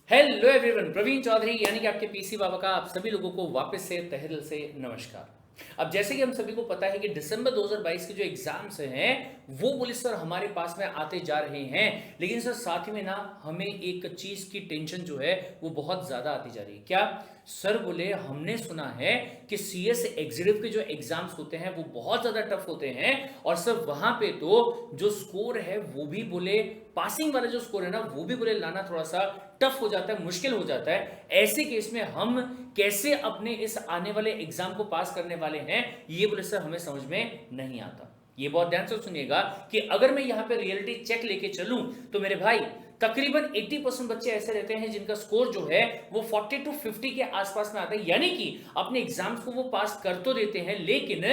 Hello everyone, Praveen Chaudhary यानी कि आपके पीसी बाबा का आप सभी लोगों को वापस से तहे दिल से नमस्कार। अब जैसे कि हम सभी को पता है कि दिसंबर 2022 के जो एग्जाम्स हैं वो बोले सर हमारे पास में आते जा रहे हैं, लेकिन सर साथ ही में ना हमें एक चीज की टेंशन जो है वो बहुत ज्यादा आती जा रही है। क्या सर बोले हमने सुना है कि सीएस एग्जीक्यूटिव के जो एग्जाम्स होते हैं वो बहुत ज्यादा टफ होते हैं और सर वहां पे तो जो स्कोर है वो भी बोले पासिंग वाला जो स्कोर है ना वो भी बोले लाना थोड़ा सा टफ हो जाता है, मुश्किल हो जाता है। ऐसे केस में हम कैसे अपने इस आने वाले एग्जाम को पास करने वाले हैं ये बोले सर हमें समझ में नहीं आता। ये बहुत ध्यान से सुनिएगा कि अगर मैं यहां पे रियलिटी चेक लेके चलूं तो मेरे भाई तकरीबन 80% बच्चे ऐसे रहते हैं जिनका स्कोर जो है वो 40 to 50 के आसपास में आता है, यानी कि अपने एग्जाम्स को वो पास कर तो देते हैं लेकिन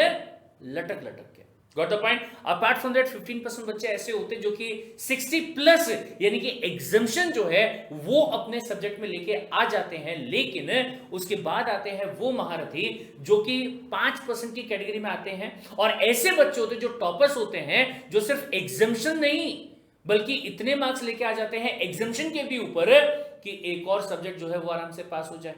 लटक लटक के। Got the point. Apart from that 15% बच्चे ऐसे होते हैं जो कि 60 प्लस यानी कि एग्जाम्शन जो है वो अपने सब्जेक्ट में लेके आ जाते हैं, लेकिन उसके बाद आते हैं वो महारथी जो कि 5% की कैटेगरी में आते हैं। और ऐसे बच्चे होते हैं जो टॉपर्स होते हैं, जो सिर्फ एग्जाम्शन नहीं बल्कि इतने मार्क्स लेके आ जाते हैं एग्जाम्शन के भी ऊपर कि एक और सब्जेक्ट जो है वो आराम से पास हो जाए।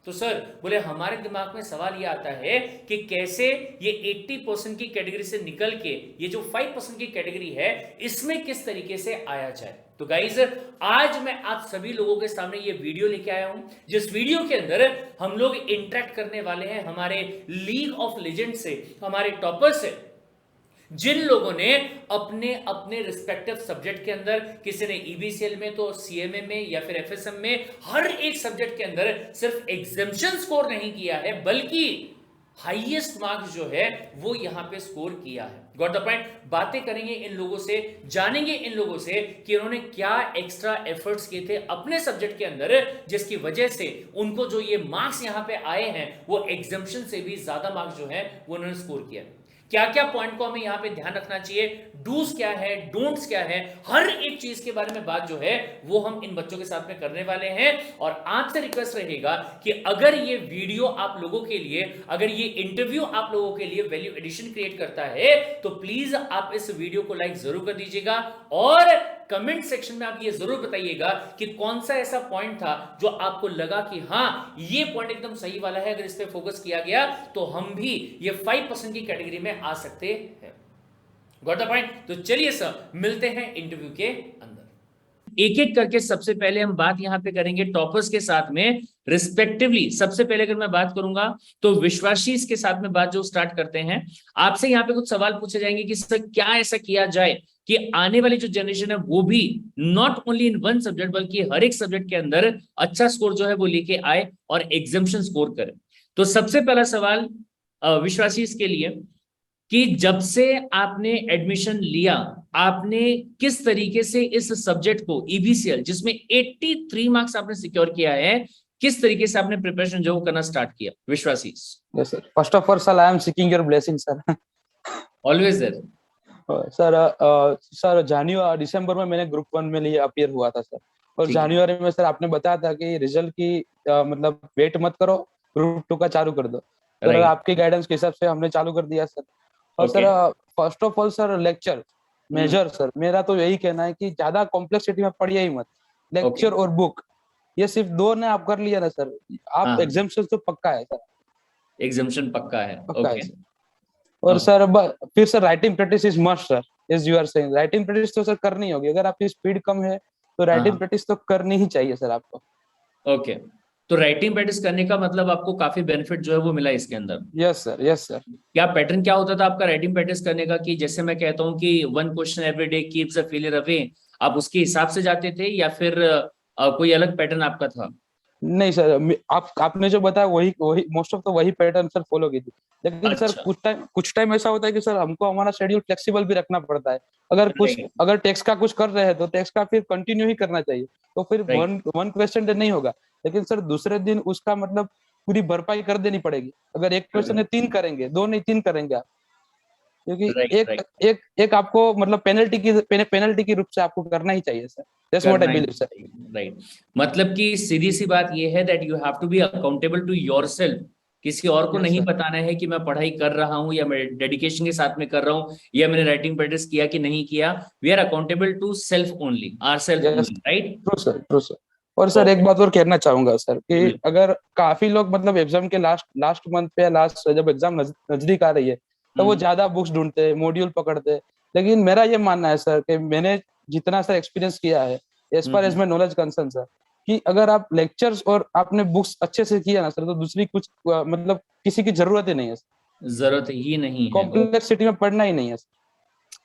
तो सर बोले हमारे दिमाग में सवाल ये आता है कि कैसे ये 80% की कैटेगरी से निकल के ये जो 5% की कैटेगरी है इसमें किस तरीके से आया जाए। तो गाइज आज मैं आप सभी लोगों के सामने ये वीडियो लेके आया हूं, जिस वीडियो के अंदर हम लोग इंटरेक्ट करने वाले हैं हमारे लीग ऑफ लेजेंड से, हमारे टॉपर से, जिन लोगों ने अपने अपने रिस्पेक्टिव सब्जेक्ट के अंदर, किसी ने ईबीसीएल में तो सीएमए में या फिर एफएसएम में, हर एक सब्जेक्ट के अंदर सिर्फ एग्जाम्शन स्कोर नहीं किया है बल्कि हाईएस्ट मार्क्स जो है वो यहां पे स्कोर किया है। Got the point. बातें करेंगे इन लोगों से, जानेंगे इन लोगों से कि उन्होंने क्या एक्स्ट्रा एफर्ट्स किए थे अपने सब्जेक्ट के अंदर जिसकी वजह से उनको जो ये मार्क्स यहां पे आए हैं वो एग्जाम्शन से भी ज्यादा मार्क्स जो है वो उन्होंने स्कोर किया। क्या क्या पॉइंट को हमें यहां पे ध्यान रखना चाहिए, डूज क्या है, डोंट्स क्या है, हर एक चीज के बारे में बात जो है वो हम इन बच्चों के साथ में करने वाले हैं। और आपसे रिक्वेस्ट रहेगा कि अगर ये वीडियो आप लोगों के लिए, अगर ये इंटरव्यू आप लोगों के लिए वैल्यू एडिशन क्रिएट करता है तो प्लीज आप इस वीडियो को लाइक जरूर कर दीजिएगा और कमेंट सेक्शन में आप ये जरूर बताइएगा कि कौन सा ऐसा पॉइंट था जो आपको लगा कि हाँ ये पॉइंट एकदम सही वाला है, अगर इस पे फोकस किया गया तो हम भी ये 5% की कैटेगरी में आ सकते हैं। Got the point. तो चलिए सर मिलते हैं इंटरव्यू के अंदर। एक एक करके सबसे पहले हम बात यहां पे करेंगे टॉपर्स के साथ में रिस्पेक्टिवली। सबसे पहले अगर मैं बात करूंगा तो विश्वाशीष के साथ में बात जो स्टार्ट करते हैं, आपसे यहाँ पे कुछ सवाल पूछे जाएंगे कि सर क्या ऐसा किया जाए कि आने वाली जो जनरेशन है वो भी not only in one subject बल्कि हर एक सब्जेक्ट के अंदर अच्छा स्कोर जो है वो लेके आए और एग्जाम्शन स्कोर करे। तो सबसे पहला सवाल विश्वाशीष के लिए कि जब से आपने एडमिशन लिया आपने किस तरीके से इस सब्जेक्ट को ईबीसीएल जिसमें 83 मार्क्स आपने सिक्योर किया है, किस तरीके से आपने प्रिपरेशन जो करना स्टार्ट किया विश्वाशीष? Yes, sir. First of all, sir, I am seeking your blessing, sir. Always there. Sir जनवरी दिसंबर में मैंने ग्रुप 1 में लिए अपीयर हुआ था सर, और जनवरी में सर आपने बताया था कि रिजल्ट की मतलब वेट मत करो, ग्रुप 2 का चालू कर दो। सर आपके गाइडेंस के हिसाब से हमने चालू कर दिया सर। और sir first of all sir lecture major sir, मेरा तो यही कहना है कि ज्यादा कॉम्प्लेक्सिटी में पढ़िए ही मत। लेक्चर और बुक ये सिर्फ दो ने आप कर लिया ना सर, आप एग्जाम्शन तो पक्का है सर। एग्जाम्शन पक्का है, ओके। और सर फिर sir writing practice is must sir, as you are saying. Writing practice तो सर करनी होगी, अगर आपकी स्पीड कम है तो राइटिंग प्रैक्टिस तो करनी ही चाहिए सर आपको। ओके, तो राइटिंग प्रैक्टिस करने का मतलब आपको काफी बेनिफिट जो है वो मिला इसके अंदर? Yes sir, yes sir. क्या पैटर्न क्या होता था आपका राइटिंग प्रैक्टिस करने का कि जैसे मैं कहता हूँ कि one question every day keeps a failure away, आप उसके हिसाब से जाते थे या फिर कोई अलग पैटर्न आपका था? नहीं सर, आपने जो बताया वही वही मोस्ट ऑफ तो वही पैटर्न सर फॉलो की थी। लेकिन सर कुछ टाइम ऐसा होता है कि सर हमको हमारा शेड्यूल फ्लेक्सिबल भी रखना पड़ता है। अगर टेक्स्ट का कुछ कर रहे हैं तो टेक्स्ट का फिर कंटिन्यू ही करना चाहिए, तो फिर वन क्वेश्चन डे नहीं होगा। लेकिन सर दूसरे दिन उसका मतलब पूरी भरपाई कर देनी पड़ेगी। अगर एक क्वेश्चन है 3 करेंगे, 2 नहीं 3 करेंगे आप, क्योंकि एक आपको मतलब पेनल्टी की रूप से आपको करना ही चाहिए sir. That's what I believe sir. Right, मतलब कि सीधी सी बात ये है that you have to be accountable to yourself. किसी और को नहीं बताना है कि मैं पढ़ाई कर रहा हूं या मैं डेडिकेशन के साथ में कर रहा हूं या मैंने राइटिंग प्रैक्टिस किया कि नहीं किया। We are accountable to self only, ourself only, right? True sir, true sir. और सर ओके। एक बात और कहना चाहूंगा सर कि अगर काफी लोग मतलब एग्जाम के लास्ट लास्ट मंथ पे या लास्ट जब एग्जाम नजदीक आ रही है तो वो हम्म। ज्यादा बुक्स ढूंढते हैं, मॉड्यूल पकड़ते हैं। लेकिन मेरा ये मानना है सर कि मैंने जितना सर एक्सपीरियंस किया है, as far as hmm. My knowledge concern sir, कि अगर आप लेक्चर्स और आपने बुक्स अच्छे से किया ना सर, तो दूसरी कुछ मतलब किसी की जरूरत ही नहीं है। जरूरत ही नहीं है। कॉम्प्लेक्सिटी में पढ़ना ही नहीं है।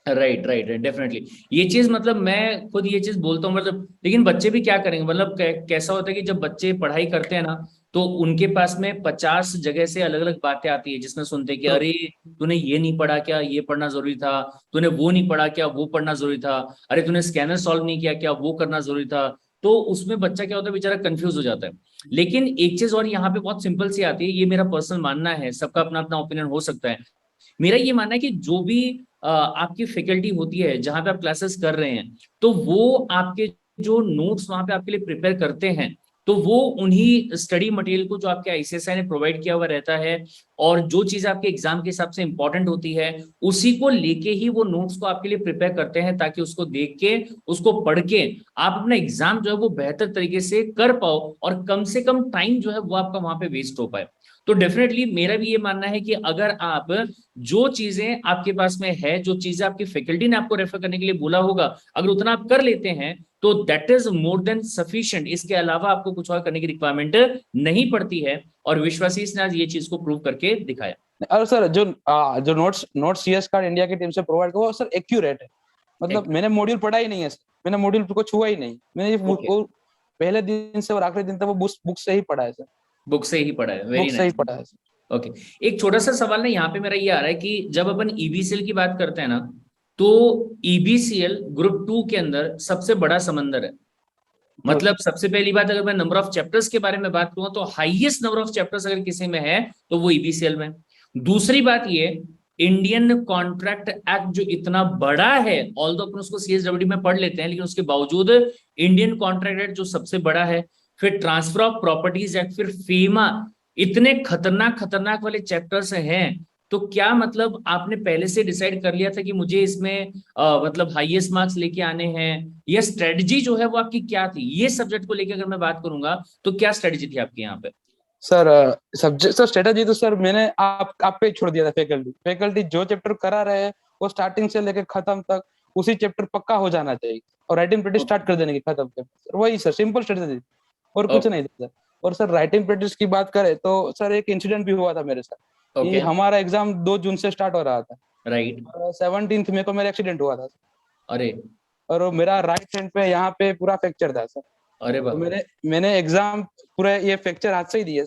Right right right, definitely. ये चीज मतलब मैं खुद ये चीज बोलता हूँ, मतलब लेकिन बच्चे भी क्या करेंगे, मतलब कैसा होता है कि जब बच्चे पढ़ाई करते हैं ना, तो उनके पास में 50 जगह से अलग अलग बातें आती है, जिसमें सुनते हैं कि तो अरे तूने ये नहीं पढ़ा क्या, ये पढ़ना जरूरी था। तूने वो नहीं पढ़ा क्या, वो पढ़ना जरूरी था। अरे तूने स्कैनर सॉल्व नहीं किया क्या, वो करना जरूरी था। तो उसमें बच्चा क्या होता है, बेचारा कंफ्यूज हो जाता है। लेकिन एक चीज और यहाँ पे बहुत सिंपल सी आती है, ये मेरा पर्सनल मानना है, सबका अपना अपना ओपिनियन हो सकता है। मेरा ये मानना है कि जो भी आपकी फैकल्टी होती है जहां पे आप क्लासेस कर रहे हैं, तो वो आपके जो नोट्स वहां पे आपके लिए प्रिपेयर करते हैं, तो वो उन्हीं स्टडी मटेरियल को जो आपके आईसीएसआई ने प्रोवाइड किया हुआ रहता है, और जो चीज आपके एग्जाम के हिसाब से इंपॉर्टेंट होती है, उसी को लेके ही वो नोट्स को आपके लिए प्रिपेयर करते हैं, ताकि उसको देख के, उसको पढ़ के आप अपना एग्जाम जो है वो बेहतर तरीके से कर पाओ, और कम से कम टाइम जो है वो आपका वहां पे वेस्ट हो पाए। तो डेफिनेटली मेरा भी ये मानना है कि अगर आप जो चीजें आपके पास में है, जो चीजें आपकी फैकल्टी ने आपको रेफर करने के लिए बोला होगा, अगर उतना आप कर लेते हैं, तो that is more than sufficient. इसके अलावा आपको कुछ और करने की रिक्वायरमेंट नहीं पड़ती है, और विश्वासीस ने आज ये चीज को प्रूव करके दिखाया। और सर जो notes notes CS card India की टीम से प्रोवाइड वो सर एक्यूरेट है। मतलब मैंने मॉड्यूल पढ़ा ही नहीं है सर, मैंने मॉड्यूल को छुआ ही नहीं, मैंने ये ओके। वो पहले दिन से और आखिरी दिन तक वो बुक से ही पढ़ा है सर, बुक से ही पढ़ा है, वेरी बुक से ही नाइस। पढ़ा है सर। ओके। एक छोटा सा सवाल ना यहाँ पे मेरा ये आ रहा है कि जब अपन ईबीसीएल की बात करते हैं ना, तो ईबीसीएल ग्रुप 2 के अंदर सबसे बड़ा समंदर है। तो मतलब सबसे पहली बात, अगर मैं नंबर ऑफ चैप्टर्स के बारे में बात करूं, तो हाईएस्ट नंबर ऑफ चैप्टर्स अगर किसी में है, तो वो ईबीसीएल में। दूसरी बात ये, इंडियन कॉन्ट्रैक्ट एक्ट जो इतना बड़ा है, ऑल दो अपन उसको सीएसडब्ल्यू में पढ़ लेते हैं, लेकिन उसके बावजूद इंडियन कॉन्ट्रैक्ट एक्ट जो सबसे बड़ा है, फिर ट्रांसफर ऑफ प्रॉपर्टीज एक्ट, फिर फीमा, इतने खतरनाक खतरनाक वाले चैप्टर्स हैं। तो क्या मतलब आपने पहले से डिसाइड कर लिया था कि मुझे इसमें मतलब हाईएस्ट मार्क्स लेके आने हैं, या स्ट्रेटजी जो है वो आपकी क्या थी ये सब्जेक्ट को लेकर, अगर मैं बात करूंगा, तो क्या स्ट्रेटजी थी आपकी यहाँ पे? सर सब्जेक्ट सर स्ट्रेटजी तो सर मैंने आप पे छोड़ दिया था। फैकल्टी फैकल्टी जो चैप्टर करा रहे हैं वो स्टार्टिंग से लेकर खत्म तक उसी चैप्टर पक्का हो जाना चाहिए, और राइटिंग प्रैक्टिस स्टार्ट कर देने की खत्म के सर, वही सर सिंपल स्ट्रेटजी, और कुछ नहीं था सर। और सर राइटिंग प्रैक्टिस की बात करें तो सर एक इंसिडेंट भी हुआ था मेरे साथ कि ओके। हमारा एग्जाम 2 जून से स्टार्ट हो रहा था, राइट। 17 मई को मेरा एक्सीडेंट हुआ था, अरे। और वो मेरा राइट हैंड पे यहाँ पे पूरा फ्रैक्चर था सर। अरे तो बाप रे। मैंने एग्जाम पूरा ये फ्रैक्चर हाथ से ही दिए,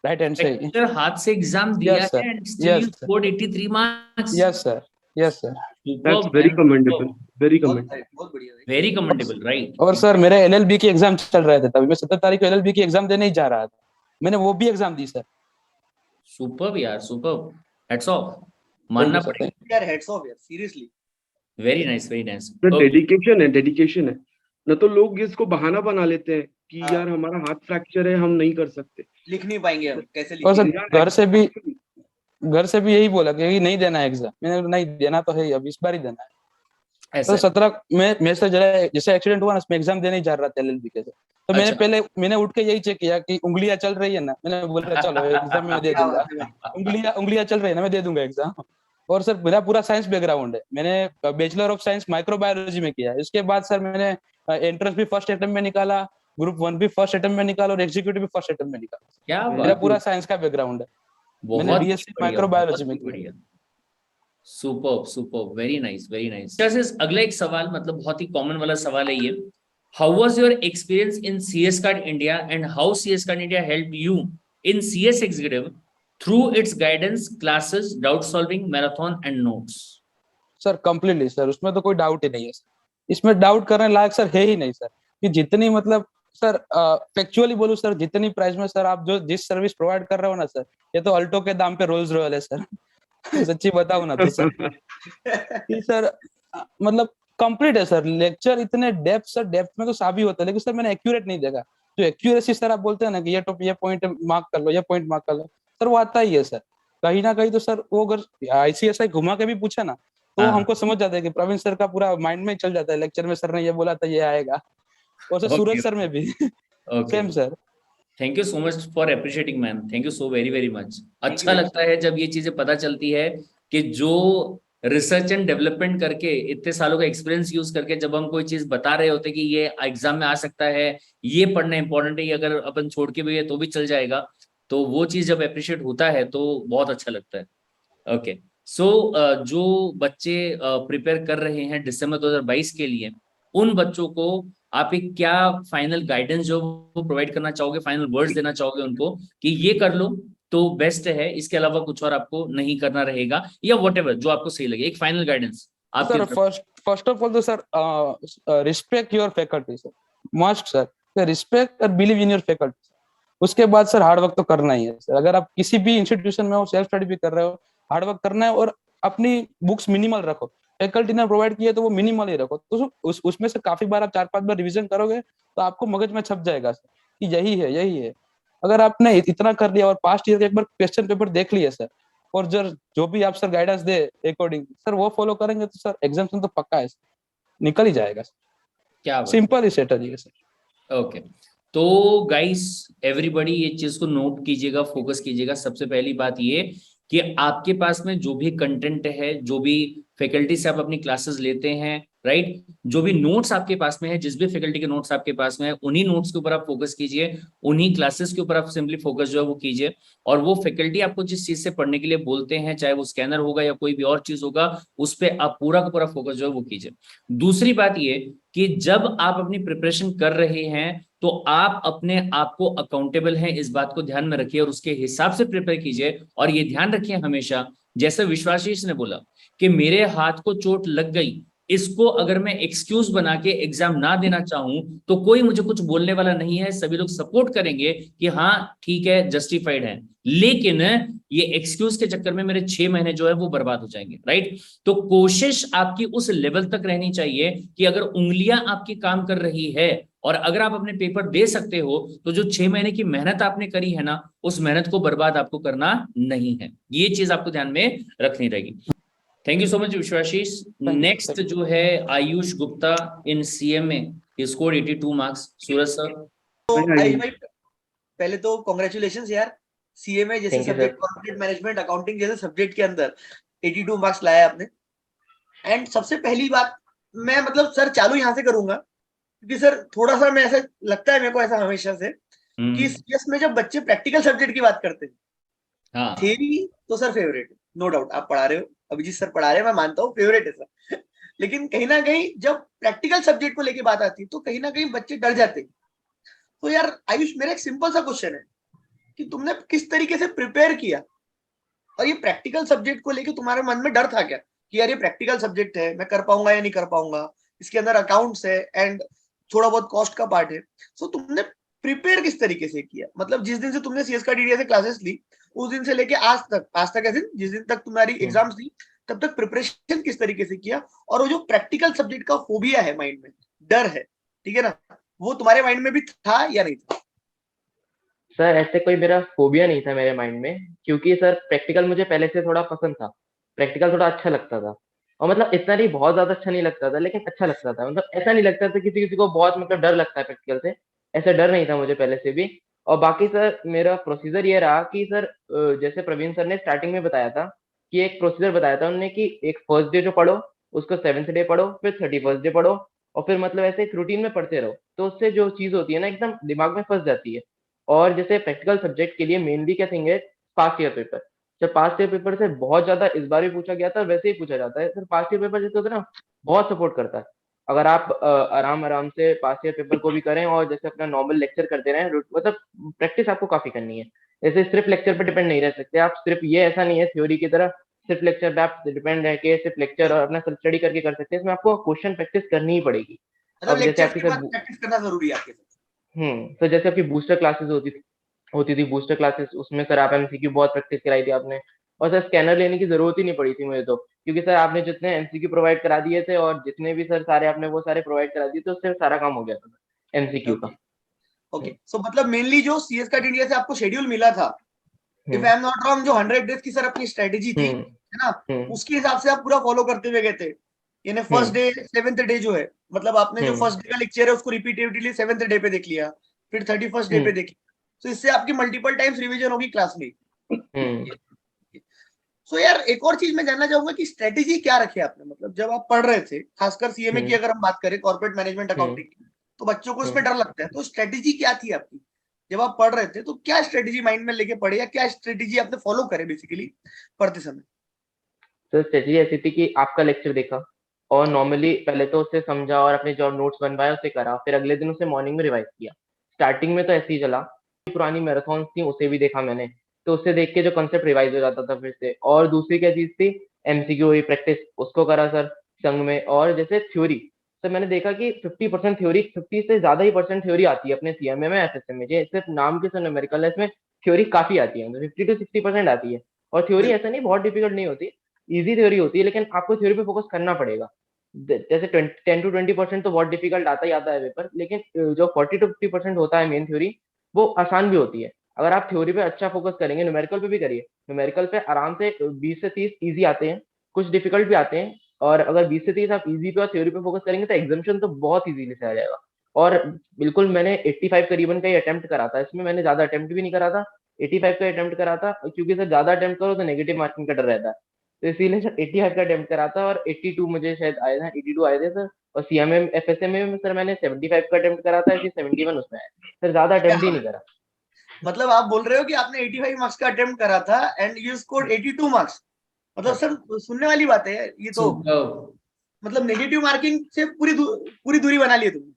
राइट हैंड से ही। फ्रैक्चर हाथ से एग्जाम दिया यस सर, है, and still you yes sir, scored 83 marks. Yes sir, yes sir. That's superb very man, commendable. Superb. Very commendable. Very commendable, right. और सर मेरे एलएलबी की एग्जाम चल रहे थे तभी, मैं 17 तारीख को एलएलबी की एग्जाम देने ही जा रहा था, मैंने वो भी एग्जाम दी सर। सुपर्ब यार, सुपर्ब। हेड्स ऑफ, थैंक मानना यू सर, पड़ेगा। यार हेड्स ऑफ यार seriously. Very nice, very nice. तो डेडिकेशन है, डेडिकेशन है। न तो लोग इसको बहाना बना लेते हैं कि हाँ। यार हमारा हाथ फ्रैक्चर है, हम नहीं कर सकते। लिख नहीं पाएंगे हम, कैसे और सर लिखेंगे? यार घर से भी यही बोला कि नहीं देना है एग्जाम, मैंने बोला, नहीं देना तो है, अब इस बार ही देना है। तो ऐसा 17 में मेरे से जैसे एक्सीडेंट हुआ ना, उसमें एग्जाम देने ही जा रहा था एलएलबी के, तो अच्छा। मैंने उठ के यही चेक किया कि उंगलियां चल रही है ना, मैंने बोला चलो एग्जाम में दे क्या दूंगा, बात है भाई। उंगलियां चल रही है ना, मैं दे दूंगा एग्जाम। और सर मेरा पूरा साइंस बैकग्राउंड है, मैंने बैचलर ऑफ साइंस माइक्रोबायोलॉजी में किया है। इसके बाद सर मैंने एंट्रेंस भी फर्स्ट अटेम्प्ट में निकाला, ग्रुप 1 भी फर्स्ट अटेम्प्ट में निकाला, और एग्जीक्यूटिव भी फर्स्ट अटेम्प्ट में निकाला। क्या मेरा बात, पूरा साइंस का बैकग्राउंड है, मैंने बहुत बीएससी बढ़िया, माइक्रोबायोलॉजी बहुत में ही किया। बढ़िया। Superb, superb, very nice, very nice. जैसे अगला एक सवाल, मतलब बहुत ही कॉमन वाला सवाल है ये। How was your experience in CS card India, and how CS card India help you in CS executive through it's guidance, classes, doubt solving, marathon and notes? Sir completely sir, उसमें तो कोई doubt ही नहीं है sir, इसमें doubt करने लायक sir है ही नहीं sir, कि जितनी मतलब सर फैक्चुअली बोलूं सर, जितनी प्राइस में सर आप जो जिस सर्विस प्रोवाइड कर रहे हो ना सर, ये तो अल्टो के दाम पे रोल्स रॉयल है सर। सच्ची बताऊं ना तो सर, कि सर मतलब कंप्लीट है सर, लेक्चर इतने डेप्थ सर, डेप्थ में तो सभी होता है, लेकिन सर मैंने एक्यूरेट नहीं देखा। जो एक्यूरेसी सर आप बोलते हैं ना कि ये पॉइंट मार्क कर लो, ये पॉइंट मार्क कर लो, सर वो आता ही है सर। कहीं ना कहीं तो सर वो अगर आईसीएसआई घुमा के भी पूछे ना, तो हाँ। हमको समझ जाता है कि प्रवीण सर का पूरा माइंड में चल जाता है, लेक्चर में सर ने ये बोला था ये आएगा। और सर सूरज ओके। सर में भी okay, same sir. Thank you so much for appreciating man, thank you so very very much. अच्छा you. लगता है जब ये चीजें पता चलती है कि जो रिसर्च एंड डेवलपमेंट करके इतने सालों का एक्सपीरियंस यूज करके जब हम कोई चीज बता रहे होते कि ये एग्जाम में आ सकता है, ये पढ़ना इंपॉर्टेंट है, ये अगर अपन छोड़ के भी है तो भी चल जाएगा, तो वो चीज जब अप्रिशिएट होता है तो बहुत अच्छा लगता है। ओके, सो जो बच्चे प्रिपेयर कर रहे हैं दिसंबर 2022 के लिए, उन बच्चों को आप एक क्या फाइनल गाइडेंस जो वो प्रोवाइड करना चाहोगे, फाइनल वर्ड्स देना चाहोगे उनको कि ये कर लो तो बेस्ट है, इसके अलावा कुछ और आपको नहीं करना रहेगा, या व्हाटएवर जो आपको सही लगे, एक फाइनल गाइडेंस आपके सर फर्स्ट ऑफ ऑल तो sir respect your faculty sir, must sir, respect और बिलीव इन योर फैकल्टी। उसके बाद सर हार्ड वर्क तो करना ही है सर। अगर आप किसी भी इंस्टीट्यूशन में हो, सेल्फ स्टडी भी कर रहे हो, हार्ड वर्क करना है और अपनी बुक्स मिनिमल रखो। फैकल्टी ने प्रोवाइड किया तो वो मिनिमल ही रखो, तो उसमें से काफी बार आप 4-5 बार रिवीजन करोगे तो आपको मगज में छप जाएगा सर कि यही है यही है। अगर आपने इतना कर लिया और पास्ट ईयर के एक बार क्वेश्चन पेपर देख लिया सर, और जो भी आप सर गाइडेंस दे अकॉर्डिंग सर वो फॉलो करेंगे तो सर एग्जाम तो पक्का है, निकल ही जाएगा। क्या बात। सिंपल ही स्ट्रेटजी है सर। ओके, तो गाइस एवरीबॉडी ये चीज को नोट कीजिएगा, फोकस कीजिएगा। सबसे पहली बात ये कि आपके पास में जो भी कंटेंट है, जो भी फैकल्टी से आप अपनी क्लासेस लेते हैं, राइट, जो भी नोट्स आपके पास में है, जिस भी फैकल्टी के नोट्स आपके पास में है, उन्हीं नोट्स के ऊपर आप फोकस कीजिए, उन्हीं क्लासेस के ऊपर आप सिंपली फोकस जो है वो कीजिए। और वो फैकल्टी आपको जिस चीज से पढ़ने के लिए बोलते हैं, चाहे वो स्कैनर होगा या कोई भी और चीज होगा, उस पर आप पूरा का पूरा फोकस जो है वो कीजिए। दूसरी बात ये कि जब आप अपनी प्रिपरेशन कर रहे हैं तो आप अपने आप को अकाउंटेबल हैं, इस बात को ध्यान में रखिए और उसके हिसाब से प्रिपेयर कीजिए। और ये ध्यान रखिए हमेशा, जैसे विश्वासीष ने बोला कि मेरे हाथ को चोट लग गई, इसको अगर मैं एक्सक्यूज बना के एग्जाम ना देना चाहूं तो कोई मुझे कुछ बोलने वाला नहीं है, सभी लोग सपोर्ट करेंगे कि हाँ ठीक है, जस्टिफाइड है। लेकिन ये एक्सक्यूज के चक्कर में मेरे 6 महीने जो है वो बर्बाद हो जाएंगे, राइट। तो कोशिश आपकी उस लेवल तक रहनी चाहिए कि अगर उंगलियां आपकी काम कर रही है और अगर आप अपने पेपर दे सकते हो तो जो 6 महीने की मेहनत आपने करी है ना, उस मेहनत को बर्बाद आपको करना नहीं है। ये चीज आपको ध्यान में रखनी रहेगी। Thank you so much Vishwashish. Next जो है Ayush Gupta in CMA, he scored 82 marks. Suraj sir. तो हाँ, आयुष भाई पहले तो कॉन्ग्रेचुलेशन यार, सीएमए जैसे सब्जेक्ट, कॉर्पोरेट मैनेजमेंट अकाउंटिंग जैसे सब्जेक्ट के अंदर 82 मार्क्स लाया आपने। एंड सबसे पहली बात मैं मतलब सर चालू यहाँ से करूंगा, क्योंकि सर थोड़ा सा मैं ऐसा लगता है मेरे को ऐसा हमेशा से कि सीएस में जब बच्चे प्रैक्टिकल सब्जेक्ट की बात करते हैं, हाँ, थ्योरी तो सर फेवरेट है, नो डाउट आप पढ़ा रहे हो, अभिजीत सर पढ़ा रहे हैं, मैं मानता हूँ फेवरेट है सर। लेकिन कहीं ना कहीं जब प्रैक्टिकल सब्जेक्ट को लेके बात आती है तो कहीं ना कहीं बच्चे डर जाते हैं। तो यार आयुष मेरा एक सिंपल सा क्वेश्चन है कि तुमने किस तरीके से प्रिपेयर किया, और ये प्रैक्टिकल सब्जेक्ट को लेके तुम्हारे मन में डर था क्या कि यार ये प्रैक्टिकल सब्जेक्ट है, मैं कर पाऊंगा या नहीं कर पाऊंगा, इसके अंदर अकाउंट्स है एंड थोड़ा बहुत कॉस्ट का पार्ट है। सो तुमने प्रिपेयर किस तरीके से किया, मतलब जिस दिन से तुमने सीएस का डीडीए से क्लासेस ली उस दिन से लेके आज तक ऐसे जिस दिन तक तुम्हारी एग्जाम्स दी तब तक प्रिपरेशन किस तरीके से किया, और वो जो प्रैक्टिकल सब्जेक्ट का फोबिया है माइंड में, डर है, ठीक है ना, वो तुम्हारे माइंड में भी था या नहीं था? सर ऐसे कोई मेरा फोबिया नहीं था मेरे माइंड में, क्योंकि सर प्रैक्टिकल मुझे पहले से थोड़ा पसंद था, प्रैक्टिकल थोड़ा अच्छा लगता था। और मतलब इतना नहीं, बहुत ज्यादा अच्छा नहीं लगता था, लेकिन अच्छा लगता था। मतलब ऐसा नहीं लगता था किसी किसी को बहुत मतलब डर लगता है प्रैक्टिकल से, ऐसा डर नहीं था मुझे पहले से भी। और बाकी सर मेरा प्रोसीजर ये रहा कि सर जैसे प्रवीण सर ने स्टार्टिंग में बताया था कि एक प्रोसीजर बताया था उन्होंने कि एक फर्स्ट डे जो पढ़ो उसको 7th डे पढ़ो, फिर 31st डे पढ़ो, और फिर मतलब ऐसे एक रूटीन में पढ़ते रहो, तो उससे जो चीज होती है ना एकदम दिमाग में फंस जाती है। और जैसे प्रैक्टिकल सब्जेक्ट के लिए मेनली क्या थिंग है, past year paper. Sir past year paper से बहुत ज्यादा इस बार भी पूछा गया था, वैसे ही पूछा जाता है सर। पास्ट ईयर पेपर जैसे होता है ना, बहुत सपोर्ट करता है। अगर आप आराम आराम से पास्ट ईयर पेपर को भी करें और जैसे अपना नॉर्मल लेक्चर करते रहें, मतलब प्रैक्टिस आपको काफी करनी है। जैसे सिर्फ लेक्चर पर डिपेंड नहीं रह सकते आप, सिर्फ ये ऐसा नहीं है थ्योरी की तरह सिर्फ लेक्चर पे आप डिपेंड रह के सिर्फ लेक्चर और अपना सेल्फ स्टडी करके कर सकते हैं। इसमें आपको क्वेश्चन प्रैक्टिस करनी ही पड़ेगी। मतलब अब जैसे लेक्चर आपकी के सर बाद प्रैक्टिस करना जरूरी है आपके साथ? तो जैसे आपकी बूस्टर क्लासेस होती थी बूस्टर क्लासेस, उसमें सर आप एमसीक्यू बहुत प्रैक्टिस कराई थी आपने। और सर स्कैनर लेने की जरूरत ही नहीं पड़ी थी मुझे तो, क्योंकि सर आपने जितने एमसीक्यू प्रोवाइड करा दिए थे और जितने भी सर सारे आपने वो सारे प्रोवाइड करा दिए, तो उससे सारा काम हो गया था एमसीक्यू का। ओके, सो मतलब मेनली जो सीएस का डीडीए से आपको शेड्यूल मिला था, if I am not wrong, जो 100 डेज की सर अपनी स्ट्रेटेजी थी, है ना, उसके हिसाब से आप पूरा फॉलो करते हुए गए थे। यानी फर्स्ट डे 7th डे जो है, मतलब आपने जो फर्स्ट डे का लेक्चर है उसको रिपीटेटिवली 7th डे पे देख लिया, फिर 31st डे पे देखिए, तो इससे आपकी मल्टीपल टाइम्स रिवीजन होगी क्लास में। सो यार एक और चीज मैं जानना चाहूंगा कि स्ट्रेटेजी क्या रखी आपने, मतलब जब आप पढ़ रहे थे, खासकर सीएमए की अगर हम बात करें, कॉर्पोरेट मैनेजमेंट अकाउंटिंग की, तो बच्चों को इसमें डर लगता है, तो स्ट्रेटेजी क्या थी आपकी जब आप पढ़ रहे थे? तो क्या स्ट्रेटेजी माइंड में लेके पढ़े, या क्या स्ट्रेटेजी आपने फॉलो करे बेसिकली पढ़ते समय? तो स्ट्रेटजी ऐसी थी कि आपका लेक्चर देखा और नॉर्मली पहले तो उससे समझा और अपने जो नोट्स बनवाए उसे करा, फिर अगले दिन उसे मॉर्निंग में रिवाइज किया। स्टार्टिंग में तो ऐसे ही चला, पुरानी मैराथन थी उसे भी देखा मैंने, तो उससे देख के जो कंसेप्ट रिवाइज हो जाता था फिर से। और दूसरी क्या चीज थी, एमसीक्यू हुई प्रैक्टिस, उसको करा सर संग में। और जैसे थ्योरी, सर मैंने देखा कि 50% थ्योरी, 50 से ज्यादा ही परसेंट थ्योरी आती है अपने सीएमए में, एफएसएम में। ये सिर्फ नाम के सर न्यूमेरिकल है, इसमें थ्योरी काफी आती है, 50 to 60% आती है। और थ्योरी ऐसा नहीं बहुत डिफिकल्ट नहीं होती, इजी थ्योरी होती है, लेकिन आपको थ्योरी पे फोकस करना पड़ेगा। जैसे 10 to 20% तो बहुत डिफिकल्ट आता ही आता है पेपर, लेकिन जो 40 to 50% होता है मेन थ्योरी, वो आसान भी होती है। अगर आप थ्योरी पे अच्छा फोकस करेंगे, न्यूमेरिकल पे भी करिए, न्यूमेरिकल पे आराम से 20 से 30 इजी आते हैं, कुछ डिफिकल्ट भी आते हैं। और अगर 20 से 30 आप इजी पे और थ्योरी पे फोकस करेंगे तो एग्जामिशन तो बहुत इजीली से आ जाएगा। और बिल्कुल मैंने 85 करीबन का ही अटेम्प्ट करा था, इसमें मैंने ज्यादा अटेम्प्ट भी नहीं करा था, 85 का अटेम्प्ट करा था, क्योंकि सर ज्यादा अटेम्प्ट करो तो नेगेटिव मार्किंग का डर रहता है। तो इसीलिए सर 85 का अटेम्प्ट करा था और 82 मुझे शायद आए थे, 82 आए थे सर। और सीएमए एफएसएमए में सर मैंने 75 का अटेम्प्ट करा था, ऐसे 71 उसमें आया। सर ज्यादा अटेम्प्ट ही नहीं करा। मतलब आप बोल रहे हो कि आपने 85 मार्क्स का अटेम्प्ट करा था एंड यू स्कोर्ड 82 मार्क्स? मतलब सर सुनने वाली बात है ये तो। Superb. मतलब नेगेटिव मार्किंग से पूरी दूरी बना ली है तुमने,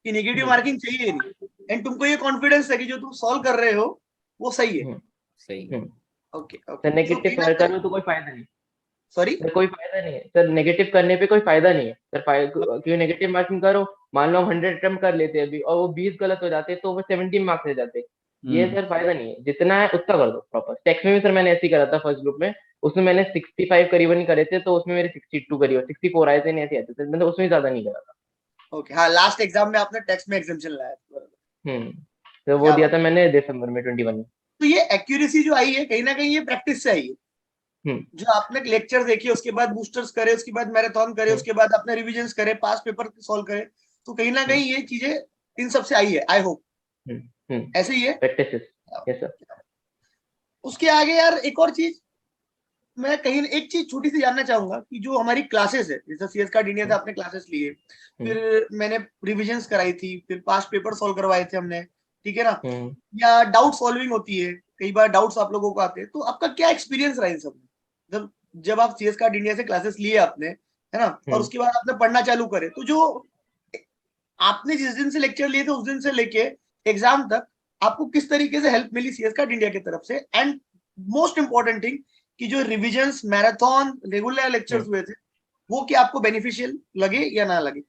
कि नेगेटिव मार्किंग चाहिए ही नहीं, एंड तुमको ये कॉन्फिडेंस है कि जो तुम सॉल्व कर रहे हो वो सही है। सही। Okay okay. सर नेगेटिव कर तो कोई फायदा नहीं, सॉरी, सर कोई फायदा नहीं है सर, नेगेटिव करने पे कोई फायदा नहीं है सर। क्यों नेगेटिव मार्किंग करो? मान लो हम 100 अटेम्प्ट कर लेते हैं अभी और वो 20 गलत हो जाते तो वो 70 मार्क्स रह जाते। ये सर फायदा नहीं है, जितना है उतना कर दो प्रॉपर। टेक्स्ट में भी सर मैंने ऐसे ही करा था फर्स्ट ग्रुप में, उसमें मैंने 65 करीबन करे थे, तो उसमें मेरे 62 करीबन 64 आए थे, नहीं ऐसे आते थे, मतलब उसमें ज्यादा नहीं करा था। ओके। हाँ, लास्ट एग्जाम में आपने टेक्स्ट में एग्जाम्पशन लाया था। तो वो क्या दिया बात। था मैंने दिसंबर में 21 में। तो ये एक्यूरेसी जो आई है कहीं ना कहीं ये प्रैक्टिस से आई है। हम्म जो आपने लेक्चर देखे, उसके बाद बूस्टर्स करे, उसके बाद मैराथन करे, हम्म उसके बाद आपने रिविजन्स करे, पास पेपर सॉल्व करे, तो कहीं ना हम्म कहीं ये चीजें इन सब से आई है, आई होप ऐसे ही है। प्रैक्टिस। Yes sir. उसके आगे यार एक और चीज, मैं कहीं एक चीज छोटी सी जानना चाहूंगा कि जो हमारी क्लासेस है, जैसे सीएस का इंडिया था, आपने क्लासेस लिए, फिर मैंने रिविजन्स कराई थी, फिर पास्ट पेपर सॉल्व करवाए थे हमने, ठीक है ना, या डाउट सॉल्विंग होती है, कई बार डाउट्स आप लोगों को आते हैं, तो आपका क्या एक्सपीरियंस रहा इन सब में? जब जब आप सीएस कार्ड इंडिया से क्लासेस लिए आपने, है ना, और उसके बाद आपने पढ़ना चालू करे, तो जो आपने जिस दिन से लेक्चर लिए थे उस दिन से लेके एग्जाम तक आपको किस तरीके से हेल्प मिली सीएस कार्ड इंडिया की तरफ से? एंड मोस्ट इंपॉर्टेंट थिंग कि जो रिविजन्स, मैराथन, रेगुलर लेक्चर्स हुए थे, वो क्या आपको बेनिफिशियल लगे या ना लगे,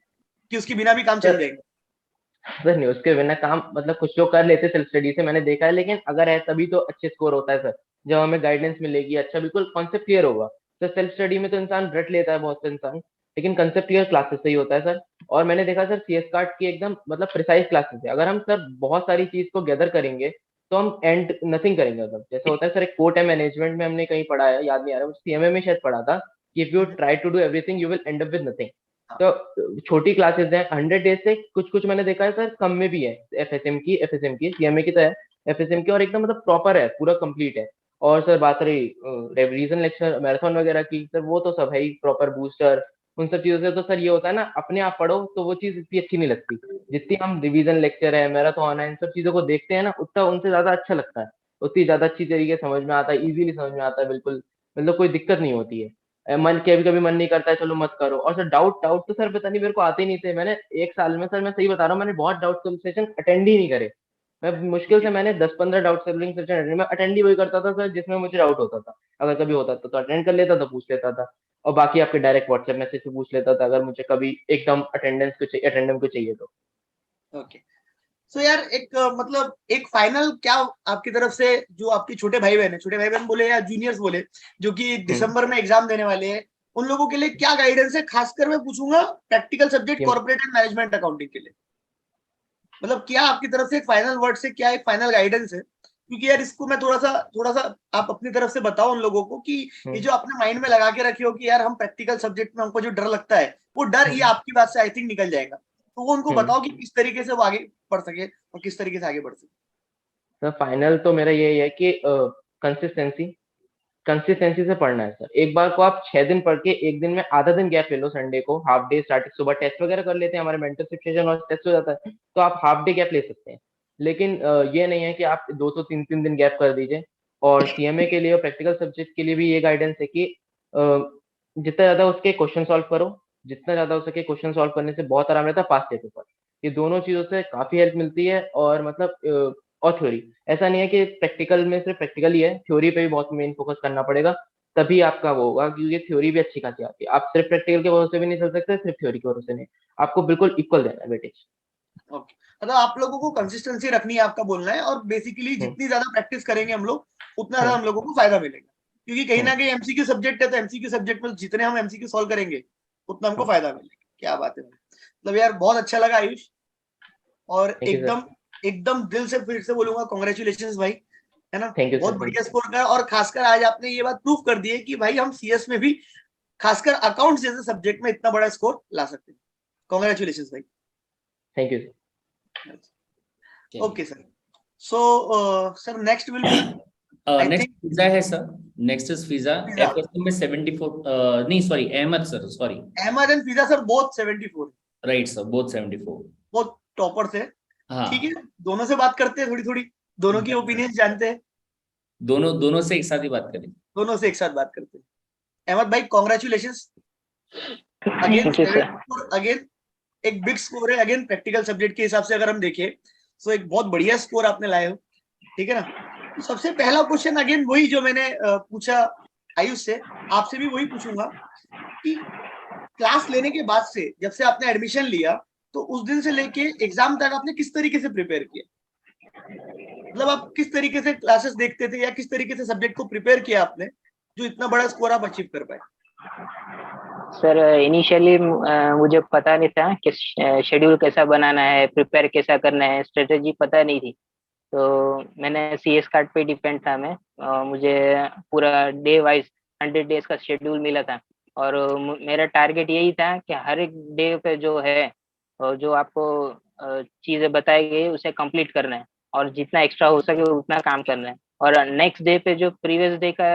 कि उसके बिना भी काम चल जाएगा? सर नहीं, उसके बिना काम मतलब कुछ लोग कर लेते सेल्फ स्टडी से, मैंने देखा है, लेकिन अगर है तभी तो अच्छे स्कोर होता है सर, जब हमें गाइडेंस मिलेगी, अच्छा बिल्कुल कॉन्सेप्ट क्लियर होगा। तो सेल्फ स्टडी में तो इंसान रट लेता है बहुत से इंसान, लेकिन कंसेप्ट क्लियर क्लासेस से ही होता है सर। और मैंने देखा सर सीएस कार्ड की एकदम मतलब प्रिसाइज क्लासेस है, अगर हम सर बहुत सारी चीज को गैदर करेंगे तो हम एंड नथिंग करेंगे। मतलब जैसे होता है सर, एक कोट है मैनेजमेंट में, हमने कहीं पढ़ा है, याद नहीं आ रहा, सीएमए में शायद पढ़ा था, कि if you try to do everything you will end up with nothing. तो छोटी क्लासेस है, 100 डेज से कुछ कुछ मैंने देखा है सर कम में भी है, एफएसएम की सीएमए की तो है, एफएसएम की, और एकदम मतलब प्रॉपर है, पूरा कंप्लीट है। और सर बात रही रिवीजन लेक्चर मैराथन वगैरह की, सर वो तो सब है ही, प्रॉपर बूस्टर, उन सब चीजों से तो सर ये होता है ना, अपने आप पढ़ो तो वो चीज इतनी अच्छी नहीं लगती, जितनी हम रिवीजन लेक्चर है, मैराथन है, इन सब चीजों को देखते हैं ना, उतना उनसे ज्यादा अच्छा लगता है, उतनी ज्यादा अच्छी तरीके से समझ में आता है, इजीली समझ में आता है, बिल्कुल मतलब कोई दिक्कत नहीं होती है। मन कभी कभी मन नहीं करता है, चलो मत करो। और सर डाउट डाउट तो सर पता नहीं मेरे को आते ही नहीं थे, मैंने एक साल में सर मैं सही बता रहा हूँ, मैंने बहुत डाउट सेशन अटेंड ही नहीं करे। मैं मुश्किल से मैंने 10-15 डाउट सॉल्विंग सेशन अटेंड, मैं अटेंड ही वही करता था सर जिसमें मुझे डाउट होता था, अगर कभी होता था तो अटेंड कर लेता था, पूछ लेता था, और बाकी आपके डायरेक्ट व्हाट्सएप मैसेज से पूछ लेता था, अगर मुझे कभी एकदम अटेंडेंस को चाहिए तो। ओके। सो यार एक मतलब एक फाइनल क्या आपकी तरफ से, जो आपके छोटे भाई बहन है, छोटे भाई बहन बोले या जूनियर्स बोले, जो कि दिसंबर में एग्जाम देने वाले हैं, उन लोगों के लिए क्या गाइडेंस है? खासकर मैं पूछूंगा practical subject corporate and management accounting के लिए, मतलब क्या आपकी तरफ से एक फाइनल वर्ड से क्या एक फाइनल गाइडेंस है? क्योंकि यार इसको मैं थोड़ा सा आप अपनी तरफ से बताओ उन लोगों को कि ये जो आपने माइंड में लगा के रखे हो कि यार हम प्रैक्टिकल सब्जेक्ट में हमको जो डर लगता है, वो डर ये आपकी बात से आई थिंक निकल जाएगा, तो वो उनको बताओ कि किस तरीके से वो आगे बढ़ सके और किस तरीके से आगे बढ़ सके। सर फाइनल तो मेरा यही है कि कंसिस्टेंसी से पढ़ना है सर। एक बार को आप 6 दिन पढ़ के एक दिन में आधा दिन गैप ले लो, संडे को हाफ डे, स्टार्टिंग सुबह टेस्ट वगैरह कर लेते हैं, हमारे मेंटरशिप सेशन और टेस्ट हो जाता है, तो आप हाफ डे गैप ले सकते हैं। लेकिन ये नहीं है कि आप 2-3 दिन गैप कर दीजिए। और सीएमए के लिए और प्रैक्टिकल सब्जेक्ट के लिए भी ये गाइडेंस है कि जितना ज्यादा उसके क्वेश्चन सॉल्व करो, जितना ज्यादा हो सके क्वेश्चन सॉल्व करने से बहुत आराम रहता है पास लेने पर। ये दोनों चीजों से काफी हेल्प मिलती है। और मतलब और थ्योरी, ऐसा नहीं है कि प्रैक्टिकल में सिर्फ प्रैक्टिकल ही है, थ्योरी पे भी बहुत मेन फोकस करना पड़ेगा, तभी आपका वो होगा, क्योंकि थ्योरी भी अच्छी खासी आती है। आप सिर्फ प्रैक्टिकल के भरोसे भी नहीं चल सकते, सिर्फ थ्योरी के भरोसे नहीं, आपको बिल्कुल इक्वल देना है वेटेज। ओके, मतलब आप लोगों को कंसिस्टेंसी रखनी है, आपका बोलना है, और बेसिकली जितनी ज्यादा प्रैक्टिस करेंगे हम लोग उतना ज्यादा हम लोगों को फायदा मिलेगा, क्योंकि कहीं ना कहीं एमसीक्यू सब्जेक्ट है, तो एमसीक्यू सब्जेक्ट में जितने हम एमसीक्यू सॉल्व करेंगे उतना हमको फायदा मिलेगा। क्या बात है, मतलब यार बहुत अच्छा लगा आयुष, और Thank you, sir. एकदम दिल से फिर से बोलूंगा कॉन्ग्रेचुलेशन भाई, है ना। Thank you, sir. बहुत बढ़िया स्कोर कर, और खासकर आज आपने ये बात प्रूव कर दी है कि भाई हम सीएस में भी खासकर अकाउंट्स जैसे सब्जेक्ट में इतना बड़ा स्कोर ला सकते हैं। कॉन्ग्रेचुलेशन भाई। Thank you sir. Okay sir, so sir next will be I next think- Fiza है sir, next is Fiza. Fiza. FSM में 74 नहीं sorry Ahmad sir, sorry Ahmad and Fiza sir both 74, right sir, both 74। बहुत टॉपर थे। हाँ ठीक है, दोनों से बात करते हैं, थोड़ी थोड़ी दोनों की ओपिनियन जानते हैं, दोनों से एक साथ ही बात करें। दोनों से एक साथ बात करते हैं। अहमद भाई कॉन्ग्रेचुलेशन अगेन, अगेन एक बिग स्कोर है, अगेन प्रैक्टिकल सब्जेक्ट के हिसाब से अगर हम देखें तो एक बहुत बढ़िया स्कोर आपने लाए हो, ठीक है ना। तो सबसे पहला क्वेश्चन अगेन वही जो मैंने पूछा आयुष से, आपसे भी वही पूछूंगा कि क्लास लेने के बाद से, जब से आपने एडमिशन लिया, तो उस दिन से लेके एग्जाम तक आपने किस तरीके से प्रिपेयर किया, मतलब आप किस तरीके से क्लासेस देखते थे या किस तरीके से सब्जेक्ट को प्रिपेयर किया आपने, जो इतना बड़ा स्कोर आप अचीव कर पाए। सर इनिशियली मुझे पता नहीं था कि शेड्यूल कैसा बनाना है, प्रिपेयर कैसा करना है, स्ट्रेटेजी पता नहीं थी। तो मैंने सीएस कार्ड पे डिपेंड था मैं, मुझे पूरा डे वाइज 100 डेज का शेड्यूल मिला था, और मेरा टारगेट यही था कि हर एक डे पे जो है जो आपको चीज़ें बताई गई उसे कंप्लीट करना है, और जितना एक्स्ट्रा हो सके उतना काम करना है। और नेक्स्ट डे पे जो प्रीवियस डे का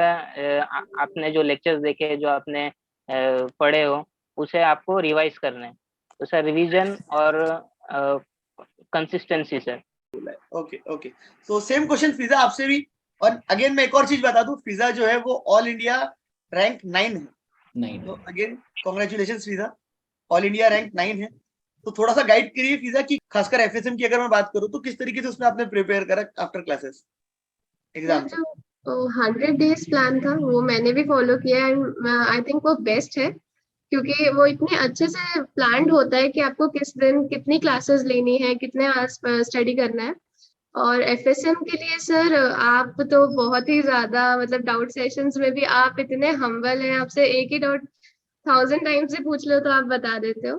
आपने जो लेक्चर्स देखे, जो आपने पढ़े हो, उसे आपको रिवाइज करना है। तो सर रिवीजन और कंसिस्टेंसी सर। ओके ओके, तो सेम क्वेश्चन फिजा आपसे भी, और अगेन मैं एक और चीज बता दूं, फिजा जो है वो ऑल इंडिया रैंक 9 है, नहीं तो अगेन कॉन्ग्रेचुलेशन फिजा, ऑल इंडिया रैंक 9 है। तो थोड़ा सा गाइड करिए फिजा की, खासकर एफएसएम की अगर मैं बात करूं तो किस तरीके से उसमें आपने प्रिपेयर करा आफ्टर क्लासेस एग्जाम। जो 100 डेज प्लान था वो मैंने भी फॉलो किया, एंड आई थिंक वो बेस्ट है, क्योंकि वो इतने अच्छे से प्लान्ड होता है कि आपको किस दिन कितनी क्लासेस लेनी है, कितने आवर्स स्टडी करना है। और एफएसएम के लिए सर आप तो बहुत ही ज्यादा, मतलब डाउट सेशंस में भी आप इतने हम्बल हैं, आपसे एक ही डाउट 1000 टाइम्स से पूछ लो तो आप बता देते हो।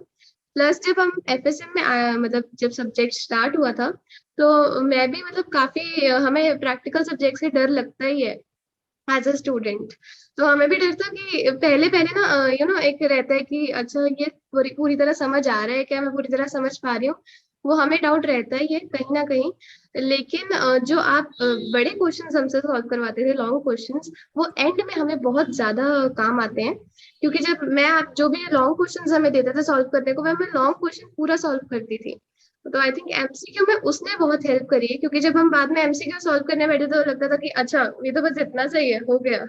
प्लस जब हम एफएसएम में मतलब जब सब्जेक्ट स्टार्ट हुआ था, तो मैं भी मतलब काफी हमें प्रैक्टिकल सब्जेक्ट से डर लगता ही है एज अ स्टूडेंट। तो हमें भी डर था कि पहले पहले ना एक रहता है कि अच्छा ये पूरी तरह समझ आ रहा है क्या, मैं पूरी तरह समझ पा रही हूँ, वो हमें डाउट रहता है ये कहीं ना कहीं। लेकिन जो आप बड़े क्वेश्चंस हमसे सॉल्व करवाते थे, लॉन्ग क्वेश्चंस, वो एंड में हमें बहुत ज्यादा काम आते हैं, क्योंकि जब मैं आप जो भी लॉन्ग क्वेश्चंस हमें देते थे सॉल्व करने को, मैं लॉन्ग क्वेश्चन पूरा सॉल्व करती थी। तो आई थिंक एमसीक्यू में उसने बहुत हेल्प करी है, क्योंकि जब हम बाद में एमसीक्यू सॉल्व करने बैठे तो लगता था कि अच्छा ये तो बस इतना सही है, हो गया।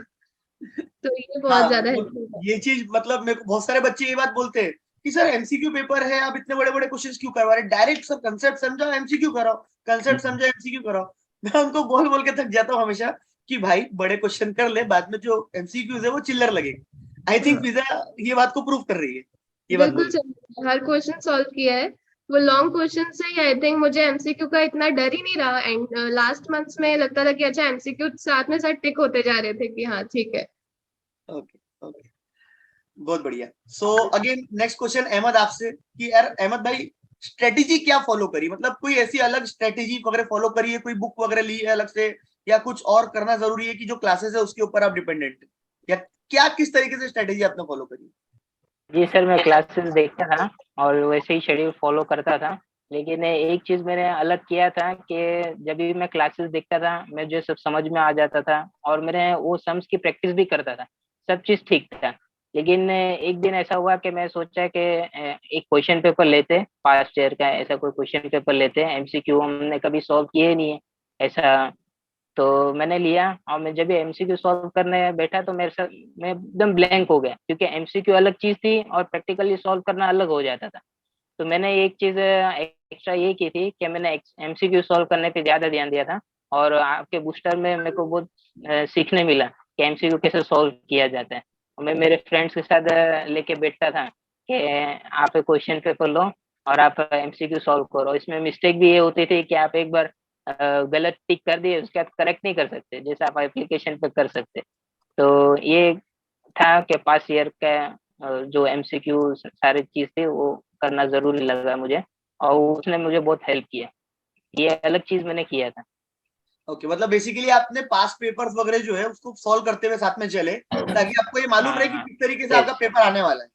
तो ये बहुत ज्यादा हेल्प। ये चीज मतलब मेरे को बहुत सारे बच्चे ये बात बोलते हैं कि सर एमसीक्यू पेपर है, आप इतने बड़े बड़े क्वेश्चंस क्यों करवा रहे, डायरेक्ट सर कंसेप्ट समझाओ एमसीक्यू कराओ, कंसेप्ट समझो एमसीक्यू कराओ। मैं उनको बोल बोल के थक जाता हूँ हमेशा कि भाई बड़े क्वेश्चन कर ले, बाद में जो एमसीक्यूज है वो चिल्लर लगेगा। आई थिंक फिजा ये बात को प्रूव कर रही है, ये बात बिल्कुल हर क्वेश्चन सॉल्व किया है। वो लॉन्ग क्वेश्चन से ही आई थिंक मुझे एमसीक्यू का इतना डर ही नहीं रहा, एंड लास्ट मंथ्स में लगता था कि अच्छा एमसीक्यू साथ में साथ टिक होते जा रहे थे कि हाँ ठीक है। ओके ओके, बहुत बढ़िया। So again next question Ahmad आपसे कि यार अहमद भाई स्ट्रेटेजी क्या फॉलो करी, मतलब कोई ऐसी अलग स्ट्रेटेजी वगैरह फॉलो करी है, कोई बुक वगैरह ली है अलग से, या कुछ और करना जरूरी है कि जो क्लासेस है उसके ऊपर आप डिपेंडेंट, या क्या किस तरीके से स्ट्रेटेजी आपने फॉलो करी? जी सर, मैं क्लासेस देखता था, और वैसे ही शेड्यूल फॉलो करता था। लेकिन एक चीज मैंने अलग किया था कि जब भी मैं क्लासेस देखता था मुझे सब समझ में आ जाता था और मेरे वो सम्स की प्रैक्टिस भी करता था, सब चीज ठीक था। लेकिन एक दिन ऐसा हुआ कि मैं सोचा कि एक क्वेश्चन पेपर लेते, पास्ट ईयर का ऐसा कोई क्वेश्चन पेपर लेते हैं, एमसीक्यू हमने कभी सॉल्व किए नहीं है ऐसा। तो मैंने लिया और मैं जब एमसीक्यू सॉल्व करने बैठा तो मेरे साथ मैं एकदम ब्लैंक हो गया, क्योंकि एमसीक्यू अलग चीज थी और प्रैक्टिकली सॉल्व करना अलग हो जाता था। तो मैंने एक चीज एक्स्ट्रा ये की थी कि मैंने एमसीक्यू सॉल्व करने पे ज्यादा ध्यान दिया था, और आपके बूस्टर में मेरे को बहुत सीखने मिला कि एमसीक्यू कैसे सॉल्व किया जाता है। और मैं मेरे फ्रेंड्स के साथ लेके बैठता था कि आप क्वेश्चन पेपर लो और आप एमसीक्यू सॉल्व करो। इसमें मिस्टेक भी ये होती थी कि आप एक बार गलत टिक कर दिए उसके बाद करेक्ट नहीं कर सकते, जैसे आप एप्लीकेशन पे कर सकते। तो ये था कि पास ईयर का जो एमसीक्यू सारी चीज थी वो करना जरूरी लगा मुझे, और उसने मुझे बहुत हेल्प किया। ये अलग चीज मैंने किया था। ओके, मतलब बेसिकली आपने पास्ट पेपर्स वगैरह जो है उसको सॉल्व करते हुए साथ में चले, ताकि आपको ये मालूम रहे कि हाँ किस तरीके से yes, आपका पेपर आने वाला है,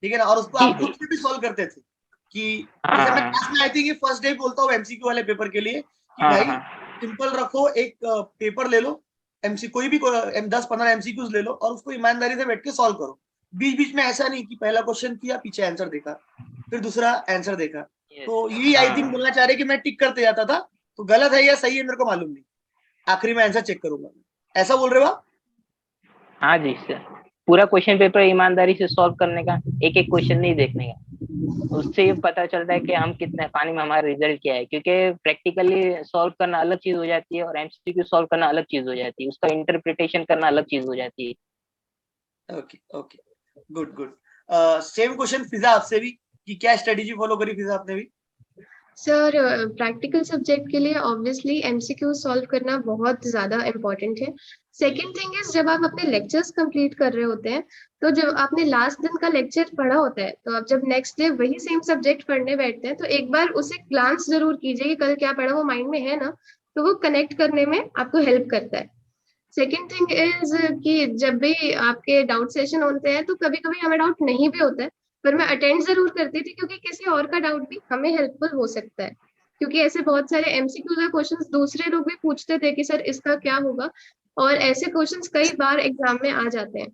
ठीक है ना। और उसको जी आप जी। खुद से भी सॉल्व करते थे कि जैसे मैं हाँ क्लास में आई थी कि फर्स्ट डे बोलता हूँ एमसीक्यू वाले पेपर के लिए कि हाँ भाई हाँ सिंपल रखो, एक पेपर ले लो, एमसी कोई भी 10-15 एमसीक्यूज ले लो और उसको ईमानदारी से बैठ के सॉल्व करो। बीच बीच में ऐसा नहीं कि पहला क्वेश्चन किया पीछे आंसर देखा, फिर दूसरा आंसर देखा। yes, तो यही आई थिंक हाँ बोलना चाह रहे कि मैं टिक करते जाता था, तो गलत है या सही है मेरे को मालूम नहीं, आखिरी में आंसर चेक करूंगा, ऐसा बोल रहे हो आप? हाँ जी सर। पूरा क्वेश्चन पेपर ईमानदारी से सॉल्व करने का, एक एक क्वेश्चन नहीं देखने का। उससे ये पता चलता है कि हम कितने पानी में हमारा रिजल्ट क्या है, क्योंकि प्रैक्टिकली सॉल्व करना अलग चीज हो जाती है और एमसीक्यू सॉल्व करना अलग चीज हो जाती है, उसका इंटरप्रिटेशन करना अलग चीज हो जाती है। Okay okay, good good. Same question Fiza आपसे भी, कि क्या स्ट्रेटेजी फॉलो करी फिजा आपने भी? सर प्रैक्टिकल सब्जेक्ट के लिए ऑब्वियसली एमसीक्यू सॉल्व करना बहुत ज्यादा इम्पोर्टेंट है। सेकेंड थिंग इज, जब आप अपने लेक्चर्स कंप्लीट कर रहे होते हैं तो जब आपने लास्ट दिन का लेक्चर पढ़ा होता है तो आप जब नेक्स्ट डे वही सेम सब्जेक्ट पढ़ने बैठते हैं तो एक बार उसे ग्लांस जरूर कीजिए कि कल क्या पढ़ा, वो माइंड में है ना, तो वो कनेक्ट करने में आपको हेल्प करता है। सेकेंड थिंग इज कि जब भी आपके डाउट सेशन होते हैं तो कभी कभी हमें डाउट नहीं भी होता है, पर मैं अटेंड जरूर करती थी क्योंकि किसी और का डाउट भी हमें हेल्पफुल हो सकता है। क्योंकि ऐसे बहुत सारे एमसीक्यू के क्वेश्चंस दूसरे लोग भी पूछते थे कि सर इसका क्या होगा, और ऐसे क्वेश्चंस कई बार एग्जाम में आ जाते हैं।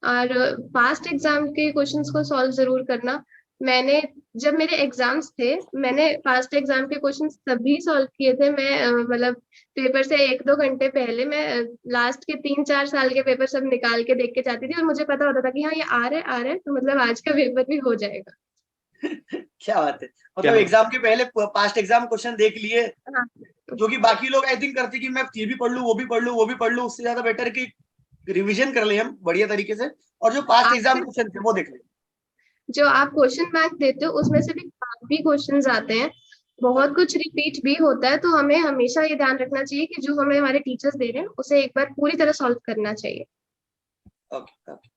और पास्ट एग्जाम के क्वेश्चंस को सॉल्व जरूर करना। मैंने जब मेरे एग्जाम्स थे मैंने पास्ट एग्जाम के क्वेश्चंस तभी सॉल्व किए थे। मैं मतलब पेपर से 1-2 घंटे पहले मैं लास्ट के 3-4 साल के पेपर सब निकाल के देख के जाती थी और मुझे पता होता था कि हाँ ये आ रहा है तो मतलब आज का पेपर भी हो जाएगा। क्या बात है, मतलब एग्जाम के पहले पास्ट एग्जाम क्वेश्चन देख लिए, हाँ जो कि बाकी लोग आई थिंक करते कि मैं ये भी पढ़ लूं वो भी पढ़ लूं वो भी पढ़ लूं, उससे ज्यादा बेटर कि रिवीजन कर ले हम बढ़िया तरीके से, और जो पास्ट एग्जाम आप क्वेश्चन थे वो देख ले। जो आप क्वेश्चन बैंक देते हो उसमें से भी काफी क्वेश्चंस आते हैं, बहुत कुछ रिपीट भी होता है, तो हमें हमेशा ये ध्यान रखना चाहिए कि जो हमें हमारे टीचर्स दे रहे हैं उसे एक बार पूरी तरह सॉल्व करना चाहिए। Okay okay,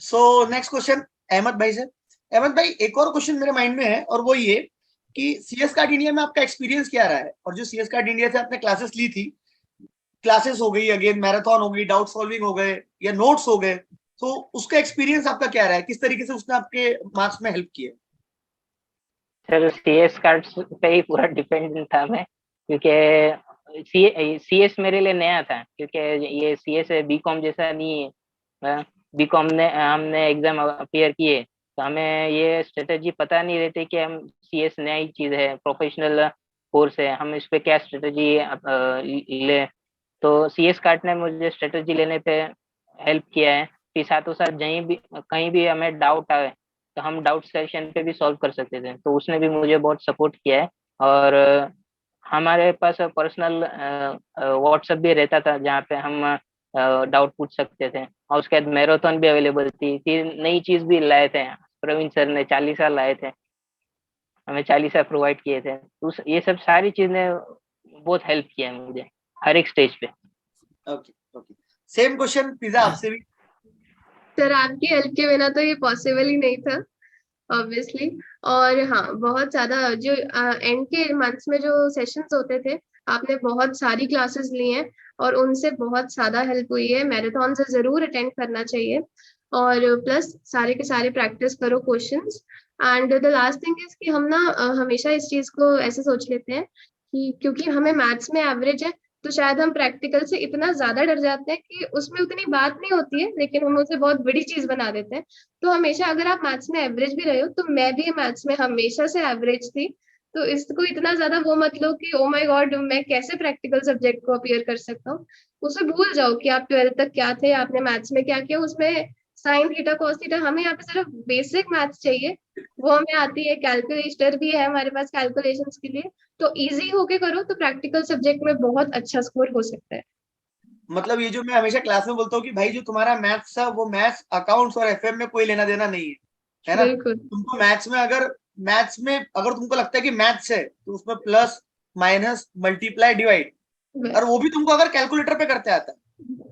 so next question Ahmad भाई से। अहमद भाई, एक और क्वेश्चन मेरे माइंड में है और वो ये कि सीएस कार्ड इंडिया में आपका एक्सपीरियंस क्या रहा है, और जो सीएस कार्ड इंडिया से आपने क्लासेस ली थी, क्लासेस हो गई, अगेन मैराथन हो गई, डाउट सॉल्विंग हो गए या नोट्स हो गए, तो उसका एक्सपीरियंस आपका क्या रहा है, किस तरीके से उसने आपके मार्क्स में हेल्प किया? सर सीएस कार्ड पे ही पूरा डिपेंडेंट था मैं, क्योंकि सीएस मेरे लिए नया था, क्योंकि ये सीएस बीकॉम जैसा नहीं है। बीकॉम ने हमने एग्जाम अपीयर किए तो हमें ये स्ट्रेटेजी पता नहीं रहती कि हम सीएस नई चीज है, प्रोफेशनल कोर्स है, हम इस पे क्या स्ट्रेटेजी ले। तो सीएस कार्ड ने मुझे स्ट्रेटेजी लेने पे हेल्प किया है कि साथों साथ कहीं भी हमें डाउट आए तो हम डाउट सेशन पे भी सॉल्व कर सकते थे, तो उसने भी मुझे बहुत सपोर्ट किया है। और हमारे पास पर्सनल व्हाट्सएप भी रहता था जहाँ पे हम डाउट पूछ सकते थे, और उसके बाद मैराथन भी अवेलेबल थी। फिर नई चीज भी लाए थे, प्रवीण सर ने 40 लाए थे, हमें 40 प्रोवाइड किए थे। तो ये सब सारी चीज ने बहुत हेल्प किया है मुझे हर एक स्टेज पे। Okay okay, same question pizza आपसे भी। सर आपकी हेल्प के बिना तो ये पॉसिबल ही नहीं था ऑब्वियसली। और हाँ, बहुत ज्यादा जो एंड के मंथ्स में जो सेशंस होते थे आपने बहुत सारी क्लासेस ली हैं और उनसे बहुत ज्यादा हेल्प हुई है। मैराथन से जरूर अटेंड करना चाहिए। और प्लस सारे के सारे प्रैक्टिस करो questions. And the last thing is कि हम ना हमेशा इस चीज को ऐसे सोच लेते हैं कि क्योंकि हमें मैथ्स में एवरेज है तो शायद हम प्रैक्टिकल से इतना ज्यादा डर जाते हैं कि उसमें उतनी बात नहीं होती है, लेकिन हम उसे बहुत बड़ी चीज बना देते हैं। तो हमेशा अगर आप मैथ्स में एवरेज भी रहे हो, तो मैं भी मैथ्स में हमेशा से एवरेज थी, तो इसको इतना ज्यादा वो मत लो कि ओ माय गॉड मैं कैसे प्रैक्टिकल सब्जेक्ट को अपीयर कर सकता हूँ। उसे भूल जाओ कि आप 12th तक क्या थे, आपने मैथ्स में क्या किया। उसमें साइन थीटा कॉस थीटा, हमें यहाँ पे सिर्फ बेसिक मैथ्स चाहिए, वो हमें आती है। कैलकुलेटर भी है हमारे पास कैलकुलेशंस के लिए। तो इजी होके करो तो प्रैक्टिकल सब्जेक्ट में बहुत अच्छा स्कोर हो सकता है। मतलब ये जो मैं हमेशा क्लास में बोलता हूँ कि भाई जो तुम्हारा मैथ्स था वो मैथ्स अकाउंट्स और एफएम में कोई लेना देना नहीं है ना। बिल्कुल। तुमको मैथ्स में अगर तुमको लगता है कि मैथ्स है तो उसमें प्लस माइनस मल्टीप्लाई डिवाइड, और वो भी तुमको अगर कैलकुलेटर पे करते आता है,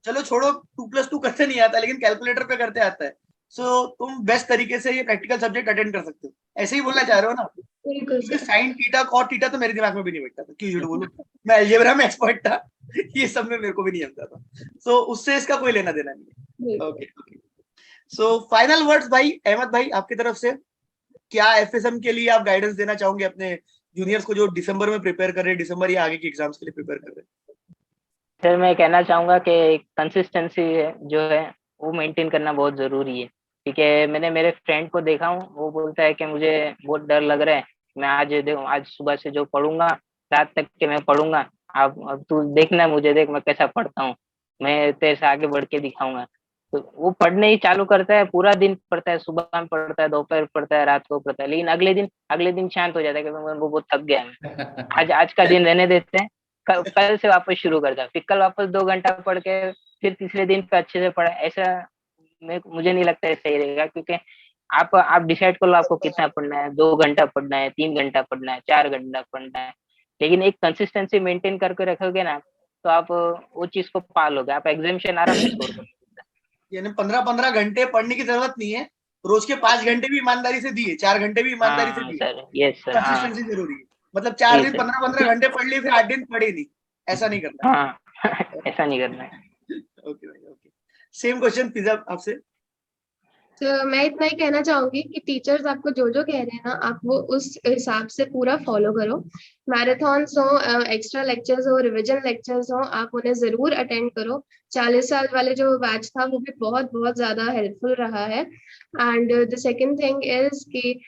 चलो छोड़ो 2+2 करते नहीं आता, लेकिन कैलकुलेटर पे करते आता है, सो तुम बेस्ट तरीके से ये प्रैक्टिकल सब्जेक्ट अटेंड कर सकते हो। ऐसे ही बोलना चाह रहे हो ना? बिल्कुल क्योंकि sir. Sine theta cot theta तो मेरे दिमाग में भी नहीं बैठता था, क्यों झूठ बोलूं। मैं अलजेब्रा में एक्सपर्ट था, ये सब में मेरे को भी नहीं आता था। सो उससे इसका कोई लेना देना नहीं है। बिल्कुल। Okay okay. So final words भाई, अहमद भाई आपकी तरफ से क्या एफएसएम के लिए आप गाइडेंस देना चाहोगे अपने जूनियर्स को जो दिसंबर में प्रिपेयर कर रहे हैं, दिसंबर या आगे के एग्जाम्स के लिए प्रिपेयर कर रहे हैं? सर मैं कहना चाहूंगा कि कंसिस्टेंसी जो है वो मेंटेन करना बहुत जरूरी है। ठीक है, मैंने मेरे फ्रेंड को देखा हूँ, वो बोलता है कि मुझे बहुत डर लग रहा है, मैं आज सुबह से जो पढ़ूंगा रात तक के मैं पढ़ूंगा, अब तू देखना, मुझे देख मैं कैसा पढ़ता हूँ, मैं तेरे से आगे बढ़ के दिखाऊंगा। तो वो पढ़ने ही चालू करता है, पूरा दिन पढ़ता है, सुबह में पढ़ता है, दोपहर पढ़ता है, रात को पढ़ता है, लेकिन अगले दिन शांत हो जाता है कि वो बहुत थक गया है, आज का दिन रहने देते हैं, कल से वापस शुरू करता है, फिर कल वापस 2 घंटा पढ़ के फिर तीसरे दिन पे अच्छे से पढ़ा। ऐसा मुझे नहीं लगता है सही रहेगा, क्योंकि आप डिसाइड कर लो आपको कितना पढ़ना है, 2 घंटा पढ़ना है, 3 घंटा पढ़ना है, 4 घंटा पढ़ना है, लेकिन एक कंसिस्टेंसी मेंटेन करके रखोगे ना तो आप वो चीज को पालोगे, आप एग्जामिनेशन आराम से स्कोर करोगे। यानी 15-15 घंटे पढ़ने की जरूरत नहीं है, रोज के 5 घंटे भी ईमानदारी से दिए, 4 घंटे भी ईमानदारी से हाँ दिए, सर, यस सर, हाँ कंसिस्टेंसी जरूरी है। मतलब 4 जी दिन सर, 15-15 घंटे पढ़ लिए, फिर 8 दिन पढ़े नहीं, ऐसा नहीं करना हाँ ऐसा नहीं करना है। है। ओके भाई, ओके। सेम क्वेश्चन फिजा आपसे। तो मैं इतना ही कहना चाहूंगी कि टीचर्स आपको जो जो कह रहे हैं ना, आप वो उस हिसाब से पूरा फॉलो करो। मैराथन्स हो, एक्स्ट्रा लेक्चर्स हो, रिवीजन लेक्चर्स हो, आप उन्हें जरूर अटेंड करो। 40 साल वाले जो बैच था वो भी बहुत बहुत ज्यादा हेल्पफुल रहा है। And the second thing is कि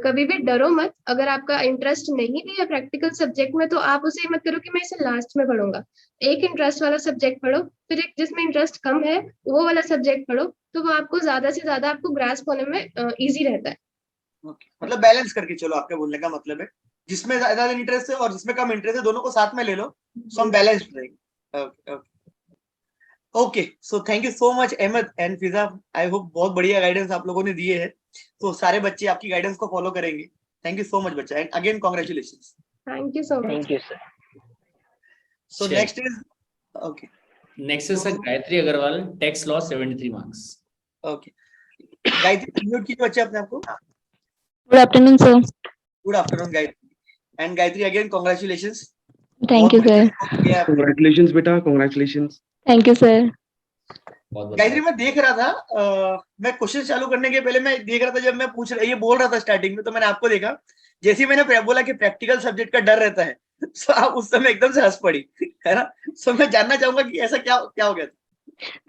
कभी भी डरो मत। अगर आपका इंटरेस्ट नहीं भी है प्रैक्टिकल सब्जेक्ट में, तो आप उसे मत करो कि मैं इसे लास्ट में पढ़ूंगा। एक इंटरेस्ट वाला सब्जेक्ट पढ़ो, फिर एक जिसमें इंटरेस्ट कम है वो वाला सब्जेक्ट पढ़ो, तो वो आपको ज्यादा से ज्यादा आपको ग्रास्प होने में इजी रहता है। ओके, मतलब बैलेंस करके चलो, आपके बोलने का मतलब है जिसमें ज्यादा इंटरेस्ट है और जिसमें कम इंटरेस्ट है दोनों को साथ में ले लो, सो हम बैलेंस्ड रहेंगे। Okay okay okay. So thank you so much Ahmad and Fiza, I hope बहुत बढ़िया गाइडेंस आप लोगों ने दिए है, तो सारे बच्चे आपकी गाइडेंस को फॉलो करेंगे। थैंक यू सो मच बच्चा, and again congratulation. Thank you so much. Thank you sir. So next is okay next is Gayatri Agrawal, text law 73 marks. Okay, Gayatri mute कीजिए बच्चे अपने आपको। Good afternoon sir. Good afternoon Gayatri, and Gayatri again congratulations. Thank you sir. Congratulations बेटा, congratulations. Thank you sir. Gayatri मैं देख रहा था, मैं क्वेश्चन चालू करने के पहले मैं देख रहा था, जब मैं ये बोल रहा था स्टार्टिंग में, तो मैंने आपको देखा, जैसे ही मैंने बोला कि प्रैक्टिकल सब्जेक्ट का डर रहता है, तो आप उस समय एकदम से हंस पड़ी, है ना। सो मैं जानना चाहूंगा कि ऐसा क्या क्या हो गया था?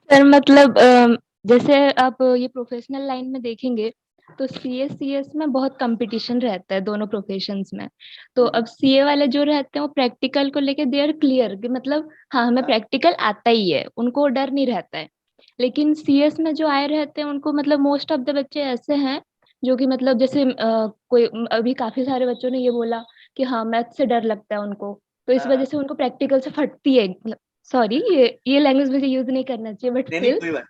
सर मतलब जैसे आप ये प्रोफेशनल लाइन में देखेंगे तो सीएस में बहुत कंपटीशन रहता है दोनों प्रोफेशंस में। तो अब सीए वाले जो रहते हैं वो प्रैक्टिकल को लेके दे आर क्लियर कि मतलब हाँ हमें प्रैक्टिकल आता ही है, उनको डर नहीं रहता है। लेकिन सीएस में जो आए रहते हैं उनको मतलब मोस्ट ऑफ द बच्चे ऐसे हैं जो कि मतलब जैसे कोई अभी काफी सारे बच्चों ने ये बोला कि हाँ मैथ से डर लगता है उनको, तो इस वजह से उनको प्रैक्टिकल से फटती है। मतलब सॉरी ये लैंग्वेज मुझे यूज नहीं करना चाहिए, बट नहीं स्टिल कोई बात।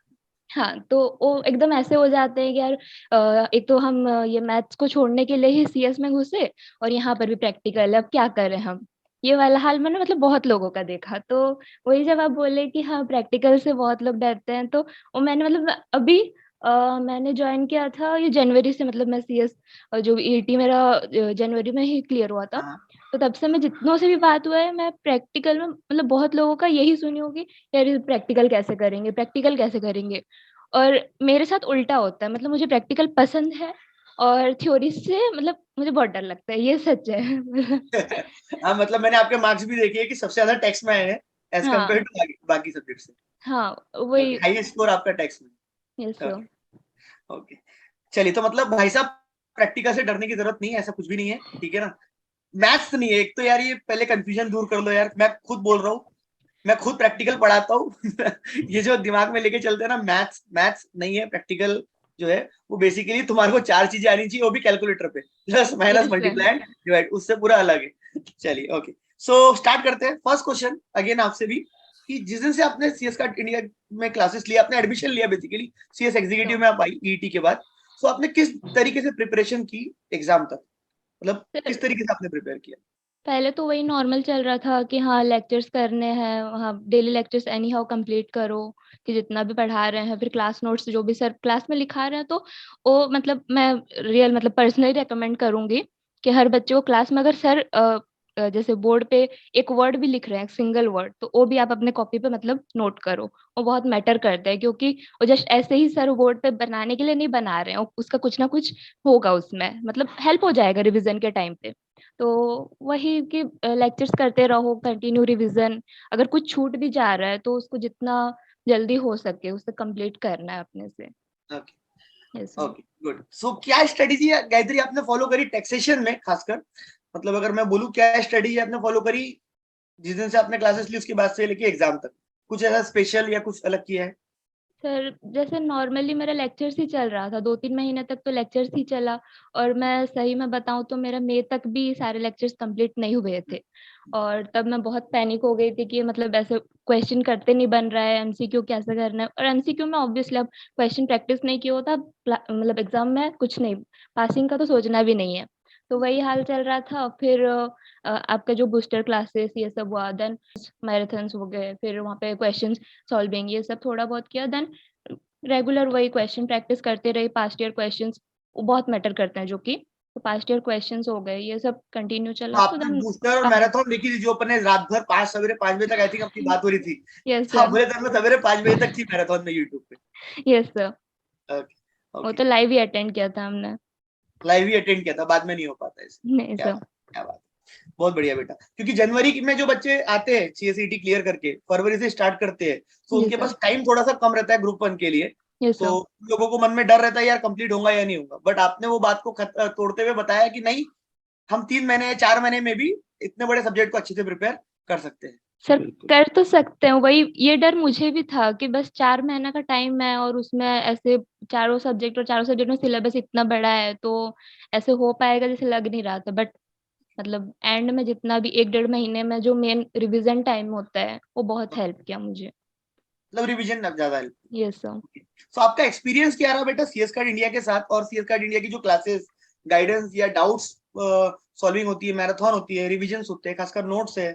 हाँ, तो वो एकदम ऐसे हो जाते हैं कि यार एक तो हम ये मैथ्स को छोड़ने के लिए ही सीएस में घुसे और यहाँ पर भी प्रैक्टिकल है, अब क्या करें हम। ये वाला हाल मैंने मतलब बहुत लोगों का देखा। तो वही जब आप बोले कि हाँ प्रैक्टिकल से बहुत लोग डरते हैं, तो वो मैंने मतलब अभी मैंने ज्वाइन किया था ये जनवरी से, मतलब मैं सीएस जो ईटी मेरा जनवरी में ही क्लियर हुआ था। तो तब से मैं जितनों से भी बात हुआ है, मैं प्रैक्टिकल में मतलब बहुत लोगों का यही सुनी होगी यार प्रैक्टिकल कैसे करेंगे, प्रैक्टिकल कैसे करेंगे। और मेरे साथ उल्टा होता है, मतलब मुझे प्रैक्टिकल पसंद है और थ्योरी से मतलब मुझे बहुत डर लगता है, ये सच है। हाँ, मतलब मैंने आपके मार्क्स भी देखे हैं कि सबसे ज्यादा टेक्स्ट में आए हैं एज हाँ कम्पेयर टू बाकी सब्जेक्ट से। हाँ वही। हाईएस्ट स्कोर आपका टेक्स्ट में। Yes sir. ओके ओके, चलिए तो मतलब भाई साहब प्रैक्टिकल से डरने की जरूरत नहीं है, ऐसा कुछ भी नहीं है, ठीक है ना। मैथ्स नहीं है एक तो यार, ये पहले कंफ्यूजन दूर कर लो यार, मैं खुद बोल रहा हूँ, मैं खुद प्रैक्टिकल पढ़ाता हूँ। ये जो दिमाग में लेके चलते हैं ना, मैथ्स मैथ्स नहीं है, प्रैक्टिकल जो है वो बेसिकली तुम्हारे को 4 चीजें आनी चाहिए, वो भी कैलकुलेटर पे, plus minus yes sir. Multiply and divide, उससे पूरा अलग है। चलिए ओके, सो स्टार्ट करते हैं। फर्स्ट क्वेश्चन अगेन आपसे भी, कि जिस दिन से आपने सीएस का इंडिया में क्लासेस लिया, आपने एडमिशन लिया बेसिकली सीएस एग्जीक्यूटिव में आप आई ईटी के बाद, सो आपने किस तरीके से प्रिपरेशन की एग्जाम तक, मतलब किस तरीके से आपने प्रिपेयर किया? पहले तो वही नॉर्मल चल रहा था कि हाँ लेक्चर्स करने हैं, वहाँ daily lectures any how complete करो, कि जितना भी पढ़ा रहे हैं, फिर क्लास नोट्स जो भी सर क्लास में लिखा रहे हैं, तो वो मतलब मैं रियल मतलब पर्सनली रेकमेंड करूंगी कि हर बच्चे को क्लास में अगर सर जैसे बोर्ड पे एक वर्ड भी लिख रहे हैं, सिंगल वर्ड, तो वो भी आप अपने कॉपी पे मतलब नोट करो। वो बहुत मैटर करता है, क्योंकि वो जस्ट ऐसे ही सर बोर्ड पे बनाने के लिए नहीं बना रहे हैं, उसका कुछ ना कुछ होगा उसमें, मतलब हेल्प हो जाएगा रिविजन के टाइम पे। तो वही कि लेक्चर्स करते रहो, कंटिन्यू रिवीजन, अगर कुछ छूट भी जा रहा है तो उसको जितना जल्दी हो सके उसे कंप्लीट करना है अपने से। Okay yes sir. Okay good. So क्या स्ट्रेटेजी गायत्री आपने फॉलो करी टैक्सेशन में खासकर, मतलब अगर मैं बोलूं क्या स्ट्रेटेजी आपने फॉलो करी जिस दिन से आपने क्लासेस ली उसके बाद से लेके एग्जाम तक, कुछ ऐसा स्पेशल या कुछ अलग किया है? सर जैसे नॉर्मली मेरा लेक्चर्स ही चल रहा था, 2-3 महीने तक तो लेक्चर्स ही चला, और मैं सही में बताऊं तो मेरा मई तक भी सारे लेक्चर्स कंप्लीट नहीं हुए थे। और तब मैं बहुत पैनिक हो गई थी कि मतलब ऐसे क्वेश्चन करते नहीं बन रहा है, एमसीक्यू कैसे करना है, और एमसीक्यू में ऑब्वियसली अब क्वेश्चन प्रैक्टिस नहीं किया होता, मतलब एग्जाम में कुछ नहीं, पासिंग का तो सोचना भी नहीं है। तो वही हाल चल रहा था। फिर आपका जो बूस्टर क्लासेस ये सब हुआ, देन मैराथन्स हो गए, फिर वहाँ पे क्वेश्चन सॉल्विंग ये सब थोड़ा बहुत किया, देन रेगुलर वही क्वेश्चन प्रैक्टिस करते रहे, पास्ट ईयर क्वेश्चंस वो बहुत मैटर करते हैं, जो कि तो पास्ट ईयर क्वेश्चंस हो गए, ये सब कंटिन्यू तो चला, तो आपने देन बूस्टर और मैराथन देखी थी जो अपने रात भर 5 सवेरे 5 बजे तक आई थिंक अपनी बात हो रही थी, यस हाँ सर। बोले तो मैं सवेरे 5 बजे तक थी मैराथन में यूट्यूब पे। Yes sir. ओके वो ओके, तो लाइव ही अटेंड किया था हमने। लाइव ही अटेंड किया था, बाद में नहीं हो पाता ऐसे। नहीं क्या सर। बात, क्या बात, बहुत बढ़िया बेटा। क्योंकि जनवरी में जो बच्चे आते हैं सीएसईटी क्लियर करके फरवरी से स्टार्ट करते हैं, तो जी उनके सर। पास टाइम थोड़ा सा कम रहता है ग्रुप 1 के लिए, यस तो सर। उन लोगों को मन में डर रहता है यार कंप्लीट होगा या नहीं होगा, बट आपने वो बात को तोड़ते हुए बताया कि नहीं, हम 3 महीने या 4 महीने में भी इतने बड़े सब्जेक्ट को अच्छे से प्रिपेयर कर सकते हैं। सर कर तो सकते हैं, वही ये डर मुझे भी था कि बस 4 महीने का टाइम है और उसमें ऐसे चारों सब्जेक्ट, और चारों सब्जेक्ट में सिलेबस इतना बड़ा है, तो ऐसे हो पाएगा जैसे लग नहीं रहा था। बट मतलब एंड में जितना भी 1-1.5 महीने में जो मेन रिवीजन टाइम होता है वो बहुत हेल्प किया मुझे। मतलब रिवीजन ज्यादा है। Yes sir. तो आपका एक्सपीरियंस क्या रहा बेटा सीएस कार्ड इंडिया के साथ, और सीएस कार्ड इंडिया की जो क्लासेस गाइडेंस या डाउट्स सॉल्विंग होती है, मैराथन होती है, रिविजन्स होते हैं, खासकर नोट्स है,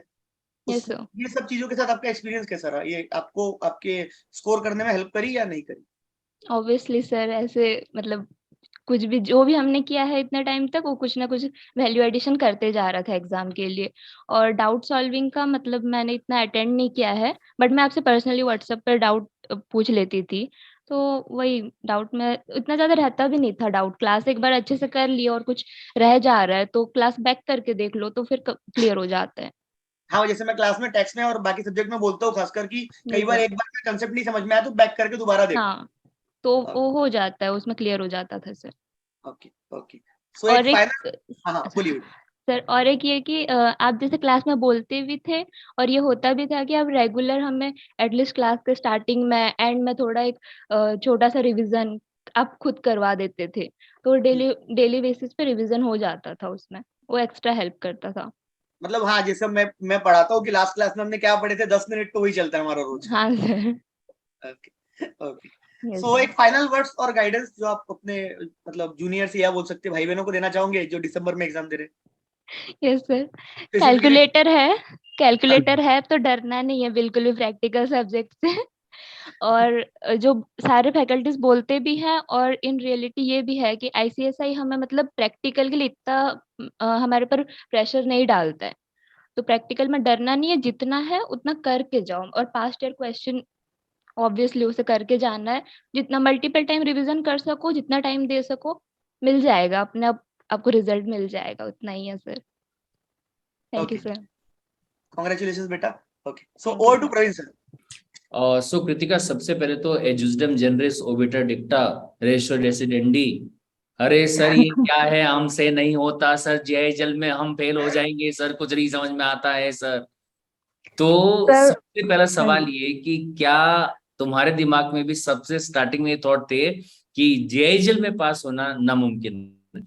यस उस सर। ये सब चीजों के साथ आपका एक्सपीरियंस कैसा रहा? ये आपको आपके स्कोर करने में हेल्प करी या नहीं करी? ऑब्वियसली सर, ऐसे मतलब कुछ भी जो भी हमने किया है इतने टाइम तक, वो कुछ ना कुछ वैल्यू एडिशन करते जा रहा था एग्जाम के लिए। और डाउट सॉल्विंग का मतलब मैंने इतना अटेंड नहीं किया है, बट मैं आपसे पर्सनली व्हाट्सएप पर डाउट पूछ लेती थी। तो वही डाउट में इतना ज्यादा रहता भी नहीं था डाउट, क्लास एक बार अच्छे से कर लिया और कुछ रह जा रहा है तो क्लास बैक करके देख लो तो फिर क्लियर हो जाता है। हाँ, जैसे मैं क्लास में टेक्स्ट में और बाकी सब्जेक्ट में बोलता हूँ खासकर कि जी कई बार सर। एक बार में कंसेप्ट नहीं समझ में आया तो बैक करके दोबारा देखो। हाँ, तो वो हो जाता है, उसमें क्लियर हो जाता था सर। ओके ओके, सो एक और एक फाइनल, हाँ हाँ बोलिए बेटा। सर, और एक ये कि आप जैसे क्लास में बोलते भी थे, और ये होता भी था कि आप रेगुलर हमें एटलीस्ट क्लास के स्टार्टिंग में एंड में थोड़ा एक छोटा सा रिवीजन आप खुद करवा देते थे, तो डेली डेली बेसिस पे रिवीजन हो जाता था उसमें, वो एक्स्ट्रा हेल्प करता था। मतलब हाँ, जैसे मैं पढ़ाता हूँ कि लास्ट क्लास में हमने क्या पढ़े थे, 10 मिनट तो वही चलता है हमारा रोज का। हाँ sir. Okay okay, yes so sir. एक फाइनल वर्ड्स और गाइडेंस जो आप अपने मतलब जूनियर से या बोल सकते हैं भाई बहनों को देना चाहोगे जो दिसंबर में एग्जाम दे रहे हैं यस सर। स्पेसिफिकली? कैलकुलेटर है, हाँ कैलकुलेटर है तो डरना नहीं है बिल्कुल भी प्रैक्टिकल सब्जेक्ट से। और जो सारे फैकल्टीज बोलते भी हैं, और इन रियलिटी ये भी है कि आईसीएसआई हमें मतलब प्रैक्टिकल के लिए इतना हमारे पर प्रेशर नहीं डालता है, तो प्रैक्टिकल में डरना नहीं है, जितना है उतना करके जाओ, और पास्ट ईयर क्वेश्चन ऑब्वियसली उसे करके जाना है। जितना मल्टीपल टाइम रिवीजन कर सको, जितना टाइम दे सको, मिल जाएगा अपने आप, आपको रिजल्ट मिल जाएगा, उतना ही है sir. Thank you Okay. Sir. Congratulations, beta. Okay. So Thank you, over to sir. Praveen sir. सो कृतिका, सबसे पहले तो एजुजडम जनरेस ओबिटर डिक्टा रेशो डेसिडेंडी। अरे सर ये क्या है, हमसे नहीं होता सर, जय जल में हम फेल हो जाएंगे सर, कुछ नहीं समझ में आता है सर। तो सर सबसे पहला हाँ सवाल जी ये कि क्या तुम्हारे दिमाग में भी सबसे स्टार्टिंग में थॉट थे कि जेएजएल में पास होना नामुमकिन है?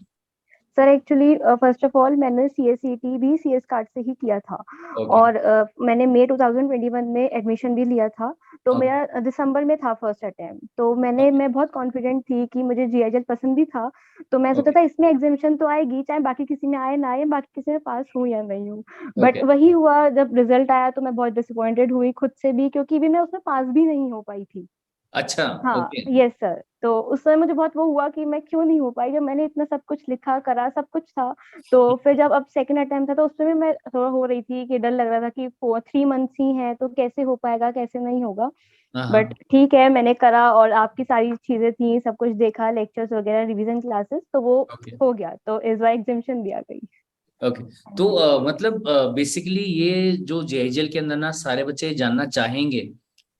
Sir actually first of all मैंने सीएसईटी भी सीएस कार्ड से ही किया था ओके और मैंने मई 2021 में एडमिशन भी लिया था। तो ओके मेरा दिसंबर में था फर्स्ट अटेम्प्ट। तो मैं बहुत कॉन्फिडेंट थी कि मुझे जीआईएल पसंद भी था। तो मैं सोचा ओके था इसमें एग्जामिनेशन तो आएगी, चाहे बाकी किसी में आए ना आए, बाकी किसी में पास हूँ या नहीं हूँ। बट ओके वही हुआ, जब रिजल्ट आया तो मैं बहुत डिसअपॉइंटेड हुई खुद से भी, क्योंकि भी मैं उसमें पास भी नहीं हो पाई थी। अच्छा हाँ ओके यस सर। तो उस समय मुझे बहुत वो हुआ कि मैं क्यों नहीं हो पाई, जब मैंने इतना सब कुछ लिखा करा सब कुछ था। तो फिर जब अब सेकंड अटेम्प्ट था तो उसमें भी मैं थोड़ा हो रही थी कि डर लग रहा था कि 3 मंथ्स ही है तो कैसे हो पाएगा कैसे नहीं होगा। हाँ बट हाँ ठीक है, मैंने करा और आपकी सारी चीजें थी, सब कुछ देखा, लेक्चर्स वगैरह, रिवीजन क्लासेस, तो वो ओके हो गया। तो इस बार एग्जामिनेशन दिया गई। ओके। तो मतलब बेसिकली ये जो जेएजएल के अंदर ना सारे बच्चे ये जानना चाहेंगे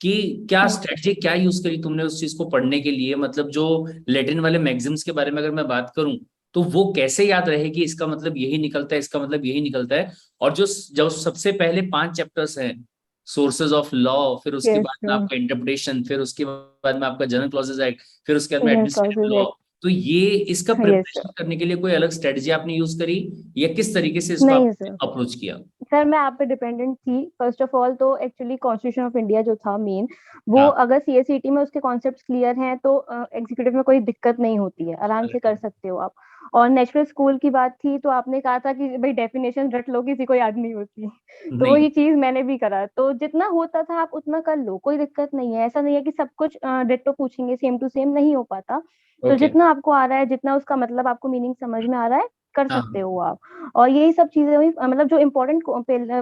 कि क्या हाँ स्ट्रेटजी क्या यूज करी तुमने उस चीज को पढ़ने के लिए, मतलब जो लैटिन वाले मैगजीम्स के बारे में अगर मैं बात करूं तो वो कैसे याद रहेगी, इसका मतलब यही निकलता है, इसका मतलब यही निकलता है। और जो सबसे पहले 5 चैप्टर्स हैं, सोर्सेज ऑफ लॉ, फिर उसके यस बाद में सर। आपका इंटरप्रिटेशन, फिर उसके बाद में आपका जनरल क्लॉजेज एक्ट, फिर उसके बाद में जनरल एडमिनिस्ट्रेटिव क्लासेस लॉ। एक। तो ये इसका यस सर। प्रिपरेशन करने के लिए कोई अलग स्ट्रेटजी आपने यूज करी, या किस तरीके से इसको नहीं आपने सर, अप्रोच किया? सर मैं आप पे डिपेंडेंट थी। फर्स्ट ऑफ ऑल तो एक्चुअली कॉन्स्टिट्यूशन ऑफ इंडिया जो था मेन, वो हाँ अगर सीएसईटी में उसके कॉन्सेप्ट्स क्लियर हैं तो एग्जीक्यूटिव में कोई दिक्कत नहीं होती है, आराम से कर सकते हो आप। और नेचुरल स्कूल की बात थी तो आपने कहा था कि भाई डेफिनेशन रट लो, किसी को याद नहीं होती। तो नहीं वही चीज मैंने भी करा, तो जितना होता था आप उतना कर लो, कोई दिक्कत नहीं है। ऐसा नहीं है कि सब कुछ डिट्टो पूछेंगे, सेम टू सेम नहीं हो पाता। तो ओके जितना आपको आ रहा है, जितना उसका मतलब आपको मीनिंग समझ में आ रहा है, कर हाँ सकते हो आप। और यही सब चीजें हुई, मतलब जो इम्पोर्टेंट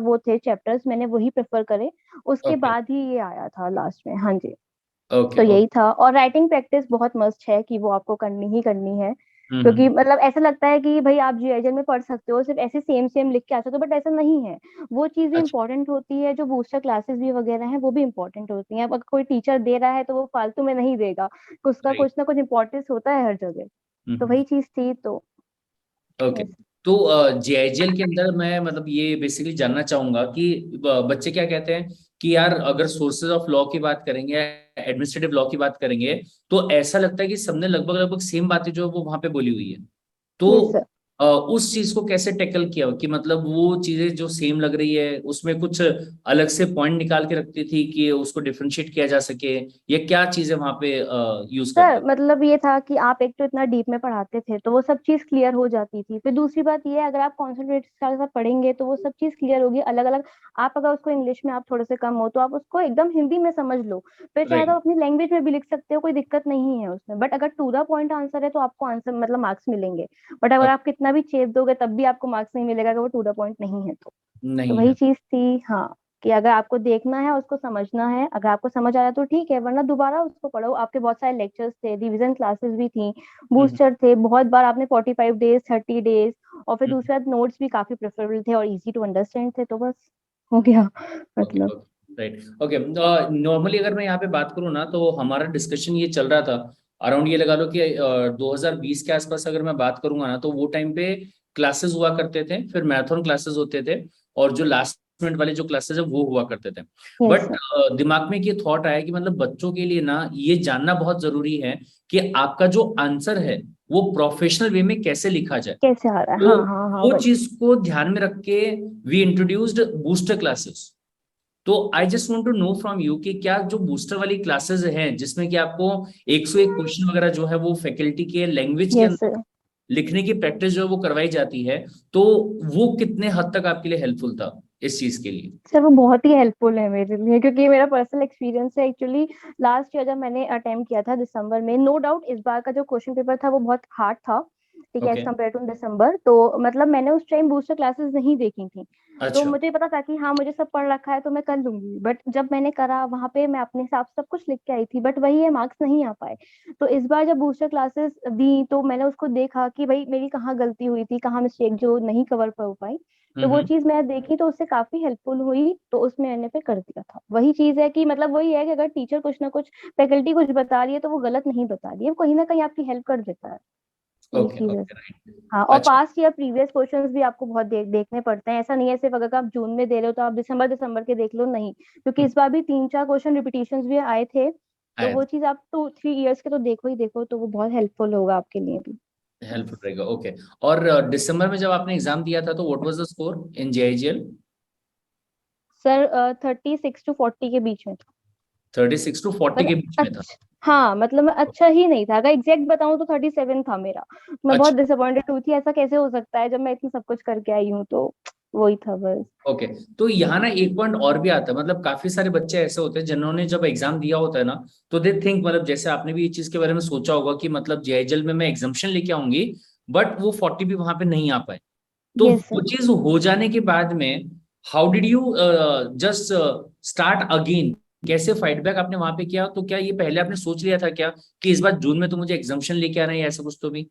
वो थे चैप्टर्स, मैंने वही प्रेफर करे। उसके ओके बाद ही ये आया था लास्ट में। हाँ जी। ओके तो ओके यही था। और राइटिंग प्रैक्टिस बहुत मस्ट है कि वो आपको करनी ही करनी है। क्योंकि हम्म मतलब ऐसा लगता है कि भाई आप जीआईएल में पढ़ सकते हो, सिर्फ ऐसे सेम सेम लिख के आ सकते हो, बट ऐसा नहीं है। वो चीजें अच्छा इंपॉर्टेंट होती है, जो बूस्टर क्लासेस भी वगैरह हैं वो भी इंपॉर्टेंट होती हैं। अब अगर कोई टीचर दे रहा है तो वो फालतू में नहीं देगा, उसका राइट कुछ ना कुछ इंपॉर्टेंस होता है हर जगह। तो वही चीज थी। तो ओके। यस। तो जेआईएल के अंदर मैं मतलब ये बेसिकली जानना चाहूंगा कि बच्चे क्या कहते हैं कि यार अगर सोर्सेज ऑफ लॉ की बात करेंगे, एडमिनिस्ट्रेटिव लॉ की बात करेंगे, तो ऐसा लगता है कि सबने लगभग लगभग सेम बातें जो है वो वहां पे बोली हुई है। यस तो सर। उस चीज को कैसे टैकल किया कि मतलब वो चीजें जो सेम लग रही है उसमें कुछ अलग से पॉइंट निकाल के रखती थी कि उसको डिफरेंशिएट किया जा सके, या क्या चीजें वहां पे यूज करते सर मतलब ये था कि आप एक तो इतना डीप में पढ़ाते थे तो वो सब चीज क्लियर हो जाती थी। फिर दूसरी बात ये है, अगर आप कॉन्सेंट्रेट के साथ पढ़ेंगे तो वो सब चीज क्लियर होगी अलग अलग। आप अगर उसको इंग्लिश में आप थोड़े से कम हो तो आप उसको एकदम हिंदी में समझ लो। फिर चाहे तो राइट आप अपनी लैंग्वेज में भी लिख सकते हो, कोई दिक्कत नहीं है उसमें। बट अगर टू द पॉइंट आंसर है तो आपको आंसर मतलब मार्क्स मिलेंगे। बट अगर आप कितना भी चेप दोगे तब भी आपको मार्क्स नहीं मिलेगा, अगर वो टू द पॉइंट नहीं है तो नहीं वही है। चीज थी। हाँ, कि अगर आपको देखना है उसको समझना है, अगर आपको समझ आया तो ठीक है, वरना दोबारा उसको पढ़ो। आपके बहुत सारे लेक्चर्स थे, रिवीजन क्लासेस भी थी, हम्म, बूस्टर थे, बहुत बार आपने 45 डेज 30 डेज। और फिर हम्म, दूसरे नोट्स भी काफी प्रेफरेबल थे और इजी टू अंडरस्टैंड थे, तो बस हो गया ओके मतलब। Okay right okay. नॉर्मली अगर मैं यहाँ पे बात करूँ ना तो हमारा डिस्कशन ये चल रहा था अराउंड, ये लगा लो कि 2020 के आसपास अगर मैं बात करूंगा ना तो वो टाइम पे क्लासेस हुआ करते थे, फिर मैराथन क्लासेस होते थे, और जो लास्ट मिनट वाले जो क्लासेस है वो हुआ करते थे। Yes but sir. दिमाग में ये थॉट आया कि मतलब बच्चों के लिए ना ये जानना बहुत जरूरी है कि आपका जो आंसर है वो प्रोफेशनल वे में कैसे लिखा जाए। कैसे आ रहा है, तो हाँ हाँ हाँ वो भाई। चीज को ध्यान में रख के वी इंट्रोड्यूस्ड बूस्टर क्लासेस। तो I just want to know from you कि क्या जो बूस्टर वाली क्लासेस हैं जिसमें कि आपको 101 क्वेश्चन वगैरह जो है वो फैकल्टी के लैंग्वेज के यस अंदर सर। लिखने की प्रैक्टिस जो है वो करवाई जाती है, तो वो कितने हद तक आपके लिए हेल्पफुल था इस चीज के लिए? सर वो बहुत ही हेल्पफुल है मेरे लिए, क्योंकि मेरा पर्सनल एक्सपीरियंस है एक्चुअली। लास्ट ईयर जब मैंने अटेम्प्ट किया था दिसंबर में, नो डाउट इस बार का जो क्वेश्चन पेपर था वो बहुत हार्ड था। ठीक है, एज Okay. कम्पेयर टू दिसंबर। तो मतलब मैंने उस टाइम बूस्टर क्लासेस नहीं देखी थी, तो अच्छा। मुझे पता था कि हाँ मुझे सब पढ़ रखा है तो मैं कर लूंगी। बट जब मैंने करा वहां पे मैं अपने हिसाब से सब कुछ लिख के आई थी, बट वही है मार्क्स नहीं आ पाए। तो इस बार जब बूस्टर क्लासेस दी तो मैंने उसको देखा कि भाई मेरी कहाँ गलती हुई थी, कहाँ मिस्टेक जो नहीं कवर कर पाई। तो वो हम्म। चीज मैं देखी तो उससे काफी हेल्पफुल हुई, तो उसमें मैंने फिर कर दिया था। वही चीज है कि मतलब वही है कि अगर टीचर कुछ ना कुछ, फैकल्टी कुछ बता रही है तो वो गलत नहीं बता रही है, वो कहीं ना कहीं आपकी हेल्प कर देता है। यही ओके चीज है। Okay right. हाँ, और अच्छा। पास्ट या प्रीवियस क्वेश्चंस भी आपको बहुत देखने पड़ते हैं। ऐसा नहीं है सिर्फ अगर आप जून में दे रहे हो तो आप दिसंबर दिसंबर के देख लो, नहीं, क्योंकि इस बार भी 3-4 क्वेश्चन रिपीटिशंस भी आए थे। तो आए वो चीज आप 2-3 इयर्स के तो देखो ही देखो, तो वो बहुत हेल्पफुल होगा आपके लिए भी। हेल्पफुल रहेगा। ओके। और दिसंबर में जब आपने एग्जाम दिया था तो what was the score in JIGL? Sir 36 to 40 के बीच में था। 36 to 40 के बीच में था। अच्छा, हाँ मतलब अच्छा ही नहीं था, अगर एग्जैक्ट बताऊं तो 37 था मेरा। मैं बहुत अच्छा। डिसअपॉइंटेड हुई थी, ऐसा कैसे हो सकता है जब मैं इतना सब कुछ करके आई हूँ। तो वही था बस। ओके। तो यहाँ ना एक पॉइंट और भी आता है, मतलब काफी सारे बच्चे ऐसे होते हैं जिन्होंने जब एग्जाम दिया होता है ना, तो दे थिंक, मतलब जैसे आपने भी ये चीज के बारे में सोचा होगा कि मतलब जेआईजीएल में मैं एग्जाम्शन लेके आऊंगी, बट वो 40 भी वहां पे नहीं आ पाए। तो यस वो सर। चीज हो जाने के बाद में how did you just start again? कैसे फाइटबैक आपने वहां पे किया? तो क्या ये पहले आपने सोच लिया था क्या कि इस बार जून में तो मुझे एग्जाम्शन लेके आना है या ऐसा कुछ तो भी?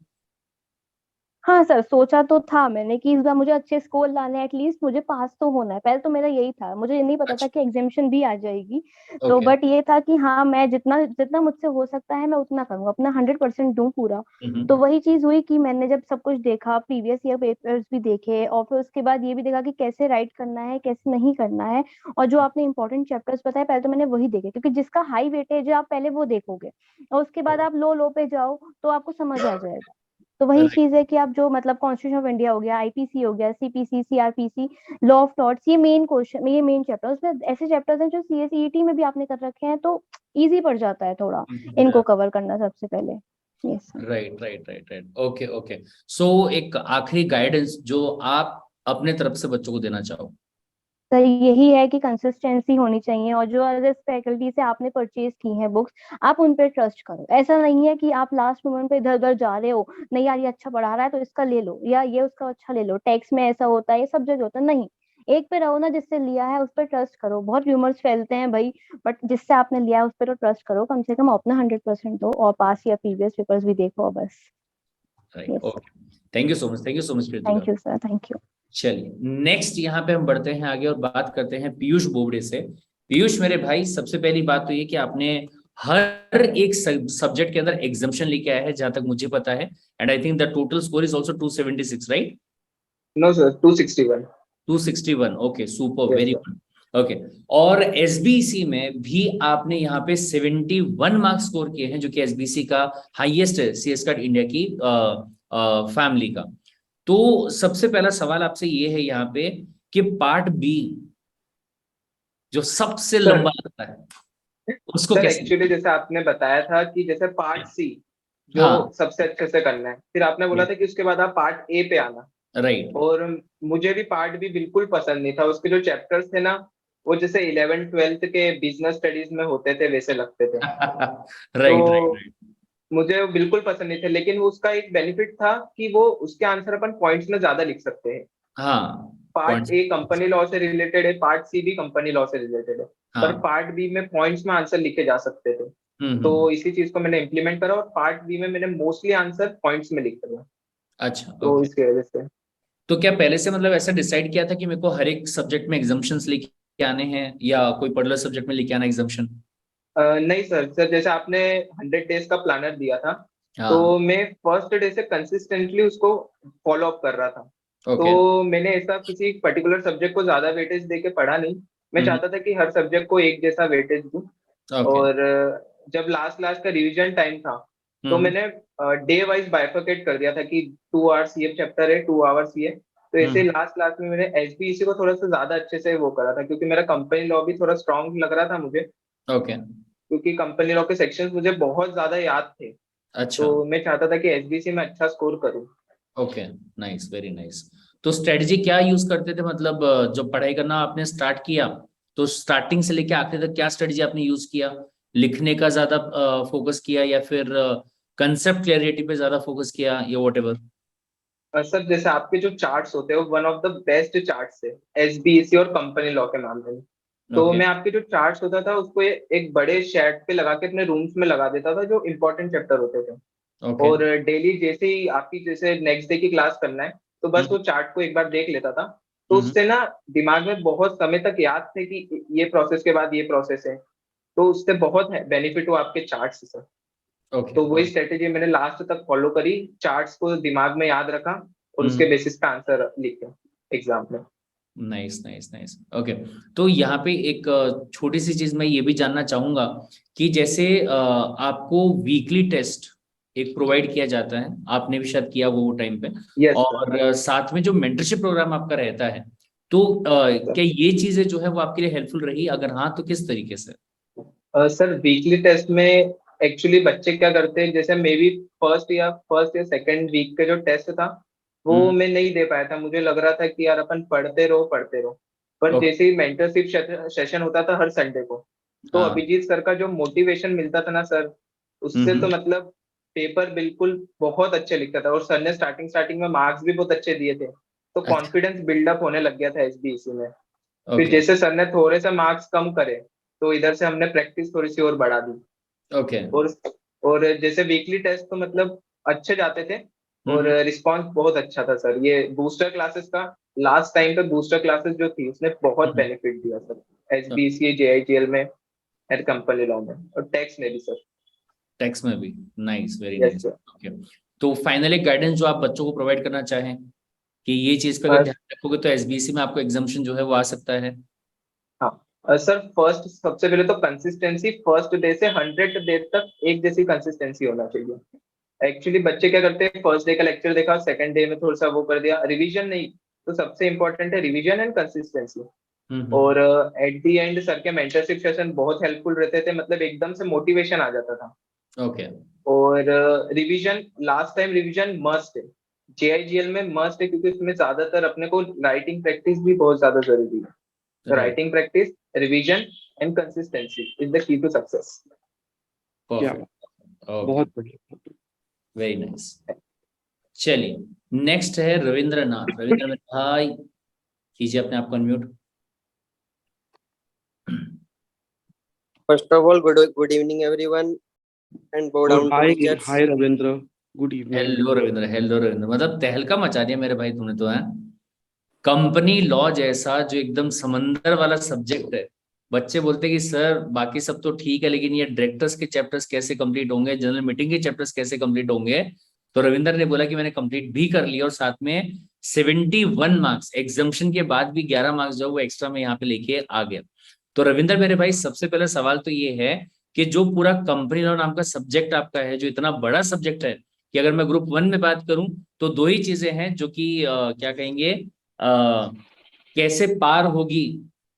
हाँ सर, सोचा तो था मैंने कि इस बार मुझे अच्छे स्कोर लाने हैं, एटलीस्ट मुझे पास तो होना है। पहले तो मेरा यही था, मुझे ये नहीं पता था अच्छा। कि एग्जामिशन भी आ जाएगी। तो ओके। बट ये था कि हाँ मैं जितना जितना मुझसे हो सकता है मैं उतना करूंगा, अपना 100% दूं पूरा। तो वही चीज हुई कि मैंने जब सब कुछ देखा, प्रीवियस ईयर पेपर्स भी देखे, और फिर उसके बाद ये भी देखा कि कैसे राइट करना है कैसे नहीं करना है। और जो आपने इंपॉर्टेंट चैप्टर्स बताए पहले तो मैंने वही देखे, क्योंकि जिसका हाई वेटेज है आप पहले वो देखोगे, और उसके बाद आप लो लो पे जाओ तो आपको समझ आ जाएगा। तो वही चीज है कि आप जो मतलब कॉन्स्टिट्यूशन ऑफ इंडिया हो गया, आईपीसी हो गया, CPC, CrPC, law of torts, ये मेन क्वेश्चन, ये मेन चैप्टर, उसमें ऐसे चैप्टर्स हैं जो सीएसईटी में भी आपने कर रखे हैं, तो इजी पड़ जाता है थोड़ा इनको कवर करना सबसे पहले। Yes. Right right right right. Okay okay. So एक आखिरी गाइडेंस जो आप अपने तरफ से बच्चों को देना चाहो। तो यही है कि कंसिस्टेंसी होनी चाहिए, और जो अदर फैकल्टी से आपने परचेज की हैं बुक्स, आप उन पे ट्रस्ट करो। ऐसा नहीं है कि आप लास्ट मोमेंट पे इधर उधर जा रहे हो, नहीं यार ये अच्छा पढ़ा रहा है तो इसका ले लो, या ये उसका अच्छा ले लो, टैक्स में ऐसा होता है, ये सब जगह होता है, नहीं, एक पे रहो ना, जिससे लिया है उस पर ट्रस्ट करो। बहुत रूमर्स फैलते हैं भाई, बट जिससे आपने लिया है उस पर तो ट्रस्ट करो, कम से कम अपना 100% दो, और पास या प्रीवियस पेपर्स भी देखो बस। Right. Yes. Okay. Thank you so much, thank you so much Kritika. Thank you sir, thank you. चलिए नेक्स्ट यहाँ पे हम बढ़ते हैं आगे और बात करते हैं पीयूष बोबडे से। पीयूष मेरे भाई, सबसे पहली बात तो ये कि आपने हर एक सब्जेक्ट के अंदर एग्जाम्शन लेके आया है जहां तक मुझे पता है, and I think the total score is also 276, right? No, sir, 261. 261। Okay, super, Yes, very sir. Good. Okay. और एसबीसी में भी आपने यहाँ पे 71 मार्क्स स्कोर किए हैं, जो कि एसबीसी का हाईएस्ट है सीएस कार्ड इंडिया की फैमिली का। तो सबसे पहला सवाल आपसे ये है यहाँ पे कि पार्ट बी जो सबसे सर लंबा लगता है उसको सर कैसे? एक्चुअली जैसे आपने बताया था कि जैसे पार्ट सी जो हाँ। सबसे अच्छे से करना है, फिर आपने बोला था कि उसके बाद आप पार्ट ए पे आना। राइट। और मुझे भी पार्ट बी बिल्कुल पसंद नहीं था। उसके जो चैप्टर्स थे ना, वो जैसे 11th-12th के बिजनेस स्टडीज में होते थे वैसे लगते थे। राइट राइट तो मुझे वो बिल्कुल पसंद नहीं थे, लेकिन वो उसका एक बेनिफिट था कि वो उसके आंसर अपन पॉइंट्स में ज्यादा लिख सकते हैं। हाँ। Part points. A company law से रिलेटेड है, पार्ट सी भी कंपनी लॉ से रिलेटेड है, पर हाँ। पार्ट बी में पॉइंट्स में आंसर लिखे जा सकते थे। तो हम्म। इसी चीज को मैंने इम्प्लीमेंट करा, और पार्ट बी में मैंने मोस्टली आंसर पॉइंट्स में लिख दिया। अच्छा। तो ओके। इसकी वजह से तो क्या पहले से मतलब ऐसा डिसाइड किया था कि मेरे को हर एक सब्जेक्ट में एग्जाम्शंस लेके आने हैं, या कोई पर्टिकुलर सब्जेक्ट में लेके आना एग्जाम्शन? नहीं सर जैसे आपने 100 डेज का प्लानर दिया था, तो हाँ। मैं फर्स्ट डे से कंसिस्टेंटली उसको फॉलो अप कर रहा था। ओके। तो मैंने ऐसा किसी पर्टिकुलर सब्जेक्ट को ज्यादा वेटेज देके पढ़ा नहीं। मैं चाहता था कि हर सब्जेक्ट को एक जैसा वेटेज दूं। ओके। और जब लास्ट लास्ट का रिवीजन टाइम था, तो मैंने डे वाइज बाइफरकेट कर दिया था कि 2 आवर्स ये चैप्टर है, 2 आवर्स ये। तो ऐसे लास्ट लास्ट में मैंने एसबीईसी को थोड़ा सा ज्यादा अच्छे से वो करा था, क्योंकि मेरा कंपनी लॉ भी थोड़ा स्ट्रांग लग रहा था मुझे, ओके। क्योंकि कंपनी लॉ के सेक्शंस मुझे बहुत ज्यादा याद थे। अच्छा। तो मैं चाहता था कि एसबीसी में अच्छा स्कोर करूं। ओके। Nice, very nice. तो स्ट्रेटजी क्या यूज करते थे, मतलब जब पढ़ाई करना आपने स्टार्ट किया तो स्टार्टिंग से लेके आखिर तक क्या स्ट्रेटजी आपने यूज किया? लिखने का ज्यादा फोकस किया, या फिर कंसेप्ट क्लैरिटी पे ज्यादा फोकस किया, या व्हाटएवर? सर जैसे आपके जो चार्ट्स होते हैं वो one of the best charts है एसबीएसई और कंपनी लॉ के मामले में। तो ओके मैं आपके जो चार्ट्स होता था उसको एक बड़े शेड पे लगा के अपने रूम्स में लगा देता था जो इंपॉर्टेंट चैप्टर होते थे। ओके और डेली जैसे ही आपकी जैसे नेक्स्ट डे की क्लास करना है तो बस वो चार्ट को एक बार देख लेता था। तो उससे ना दिमाग में बहुत समय तक याद थे कि ये प्रोसेस के बाद ये प्रोसेस है। तो उससे बहुत बेनिफिट हुआ आपके चार्ट से सर। ओके तो वही स्ट्रेटेजी मैंने लास्ट तक फॉलो करी, चार्ट्स को दिमाग में याद रखा और उसके बेसिस पे आंसर लिखे एग्जाम में। Nice nice nice okay. तो यहाँ पे एक छोटी सी चीज मैं ये भी जानना चाहूंगा कि जैसे आपको वीकली टेस्ट एक प्रोवाइड किया जाता है, आपने भी शायद किया वो टाइम पे, यस और साथ में जो मेंटरशिप प्रोग्राम आपका रहता है, तो क्या ये चीजें जो है वो आपके लिए हेल्पफुल रही? अगर हाँ तो किस तरीके से? सर वीकली टेस्ट में एक्चुअली बच्चे क्या करते हैं, जैसे मे बी फर्स्ट या सेकंड वीक का जो टेस्ट था वो मैं नहीं दे पाया था। मुझे लग रहा था कि यार अपन पढ़ते रहो। पर Okay. जैसे ही मेंटरशिप सेशन होता था हर संडे को, तो हाँ। अभिजीत सर का जो मोटिवेशन मिलता था ना सर, उससे तो मतलब पेपर बिल्कुल बहुत अच्छे लिखता था। और सर ने स्टार्टिंग में मार्क्स भी बहुत अच्छे दिए थे, तो अच्छा। कॉन्फिडेंस बिल्डअप होने लग गया था एसबीएसई में। फिर ओके जैसे सर ने थोड़े से मार्क्स कम करे तो इधर से हमने प्रैक्टिस थोड़ी सी और बढ़ा दी। ओके और जैसे वीकली टेस्ट तो मतलब अच्छे जाते थे और रिस्पांस बहुत अच्छा था सर। ये बूस्टर क्लासेस का लास्ट टाइम पे बूस्टर क्लासेस जो थी उसने बहुत बेनिफिट दिया सर एसबीसी जेआईटीएल में एंड कंपनी लॉ में और टैक्स में भी सर। टैक्स में भी। Nice, very yes nice. Sir. Okay, तो फाइनली गाइडेंस जो आप बच्चों को प्रोवाइड करना चाहें कि ये चीज पे अगर ध्यान रखोगे तो एसबीसी में आपको एग्जाम्पशन जो है वो आ सकता है। हाँ सर, फर्स्ट सबसे पहले तो कंसिस्टेंसी, फर्स्ट डे से 100 डे तक एक जैसी कंसिस्टेंसी होना चाहिए। एक्चुअली बच्चे क्या करते हैं, फर्स्ट डे का लेक्चर देखा, सेकंड डे में थोड़ा सा वो कर दिया, रिवीजन नहीं। तो सबसे इंपॉर्टेंट है रिवीजन एंड कंसिस्टेंसी। और एट दी एंड सर के मेंटरशिप सेशन बहुत हेल्पफुल रहते थे, मतलब एकदम से मोटिवेशन आ जाता था। ओके और revision, last time revision must है, जेआईजीएल में मस्ट है, क्योंकि उसमें ज्यादातर अपने को राइटिंग प्रैक्टिस भी बहुत ज्यादा जरूरी है। तो writing practice, revision and consistency is the key to success. Perfect. बहुत बढ़िया। Very nice. चलिए, नेक्स्ट है रविंद्रनाथ। रविंद्र भाई कीजिए अपने आप को unmute. First of all, good evening everyone and bow down to teachers. Hi Ravindra, good evening. Hello Ravindra, hello Ravindra, मतलब तहलका मचा दिया मेरे भाई तूने तो। है कंपनी लॉ जैसा जो एकदम समंदर वाला सब्जेक्ट है, बच्चे बोलते हैं कि सर बाकी सब तो ठीक है लेकिन ये डायरेक्टर्स के चैप्टर्स कैसे कंप्लीट होंगे, जनरल मीटिंग के चैप्टर्स कैसे कंप्लीट होंगे। तो रविंद्र ने बोला कि मैंने कंप्लीट भी कर लिया और साथ में 71 मार्क्स एग्जाम्पशन के बाद भी 11 मार्क्स जो वो एक्स्ट्रा में यहाँ पे लेके आ गया। तो रविंद्र मेरे भाई, सबसे पहला सवाल तो ये है कि जो पूरा कंपनी लॉ नाम का सब्जेक्ट आपका है, जो इतना बड़ा सब्जेक्ट है कि अगर मैं ग्रुप 1 में बात करूं तो दो ही चीजें हैं जो कि क्या कहेंगे, कैसे पार होगी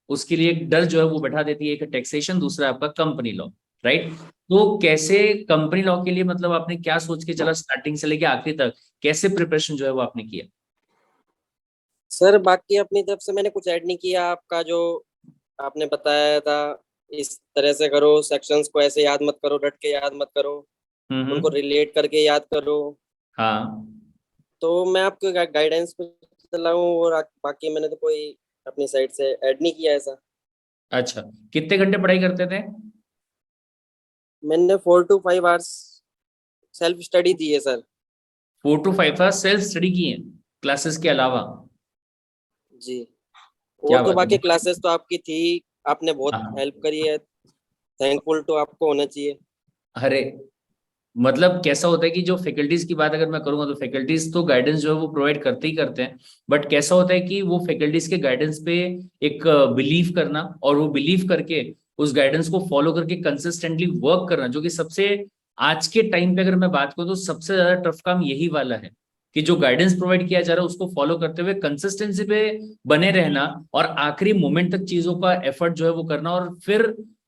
उसके लिए एक डर जो है वो बैठा देती है। एक टैक्सेशन, दूसरा आपका कंपनी लॉ, राइट? तो कैसे कंपनी लॉ के लिए मतलब आपने क्या सोच के चला स्टार्टिंग से लेके आखिरी तक, कैसे प्रिपरेशन जो है वो आपने किया? सर बाकी अपनी तरफ से मैंने कुछ ऐड नहीं किया, आपका जो आपने बताया था इस तरह से करो, सेक्शंस को ऐसे याद मत करो, रट के याद मत करो, उनको रिलेट करके याद करो। हाँ, तो मैं आपको गाइडेंस पे चला हूँ और बाकी मैंने तो कोई अपनी साइड से ऐड नहीं किया ऐसा। अच्छा, कितने घंटे पढ़ाई करते थे? मैंने 4 to 5 आवर्स सेल्फ स्टडी दी है sir. 4 to 5 hours self study की है क्लासेस के अलावा? जी, क्या और तो बात बाकी है। क्लासेस तो आपकी थी, आपने बहुत हाँ। हेल्प करी है, थैंकफुल तो आपको होना चाहिए। अरे मतलब कैसा होता है कि जो फैकल्टीज की बात अगर मैं करूंगा तो फैकल्टीज तो गाइडेंस जो है वो प्रोवाइड करते ही करते हैं, बट कैसा होता है कि वो फैकल्टीज के गाइडेंस पे एक बिलीव करना और वो बिलीव करके उस गाइडेंस को फॉलो करके कंसिस्टेंटली वर्क करना, जो कि सबसे आज के टाइम पे अगर मैं बात करूं तो सबसे ज्यादा टफ काम यही वाला है कि जो गाइडेंस प्रोवाइड किया जा रहा है उसको फॉलो करते हुए कंसिस्टेंसी पे बने रहना और आखिरी मोमेंट तक चीजों का एफर्ट जो है वो करना और फिर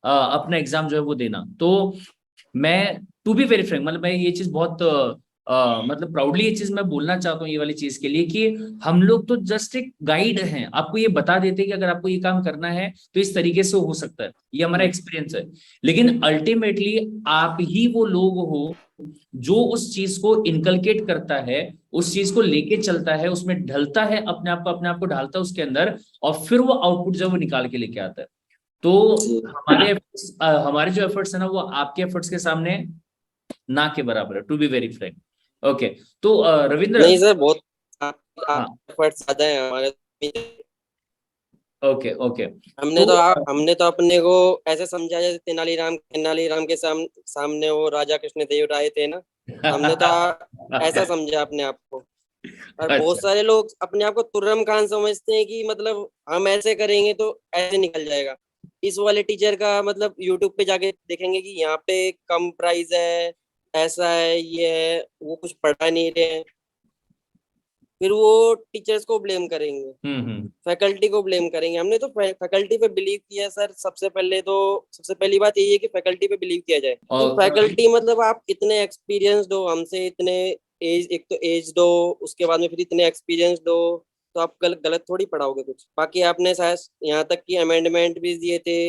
अपना एग्जाम जो है वो देना। तो मैं टू बी वेरी फ्रैंक, मतलब मैं ये चीज बहुत मतलब प्राउडली ये चीज मैं बोलना चाहता हूँ ये वाली चीज के लिए कि हम लोग तो जस्ट एक गाइड हैं, आपको ये बता देते हैं कि अगर आपको ये काम करना है तो इस तरीके से हो सकता है, ये हमारा एक्सपीरियंस है। लेकिन अल्टीमेटली आप ही वो लोग हो जो उस चीज को इनकलकेट करता है, उस चीज को लेके चलता है, उसमें ढलता है, अपने आप को ढालता है उसके अंदर, और फिर वो आउटपुट जो वो निकाल के लेके आता है। तो हमारे जो एफर्ट्स है ना वो आपके एफर्ट्स के सामने ना के बराबर है, to be very frank. Okay, तो रविंद्र। नहीं सर, बहुत हाँ, एफर्ट्स ज्यादा है हमारे। Okay okay. हमने तो अपने को ऐसे समझा जैसे तेनालीराम के सामने वो राजा कृष्ण देव राय थे ना, हमने तो ऐसा समझा अपने आप को। और बहुत सारे लोग अपने आप को तुर्रम खान समझते हैं कि मतलब हम ऐसे करेंगे तो ऐसे निकल जाएगा। इस वाले टीचर का मतलब यूट्यूब पे जाके देखेंगे कि यहाँ पे कम प्राइस है, ऐसा है, ये है, वो कुछ पढ़ा नहीं रहे हैं, फिर वो टीचर्स को ब्लेम करेंगे, फैकल्टी को ब्लेम करेंगे। हमने तो फैकल्टी पे बिलीव किया सर। सबसे पहली बात यही है कि फैकल्टी पे बिलीव किया जाए। तो फैकल्टी मतलब आप इतने एक्सपीरियंस्ड हो हमसे, इतने एक तो एज दो, उसके बाद में फिर इतने एक्सपीरियंस दो, तो आप गलत थोड़ी पढ़ाओगे कुछ। बाकी आपने शायद यहाँ तक कि अमेंडमेंट भी दिए थे,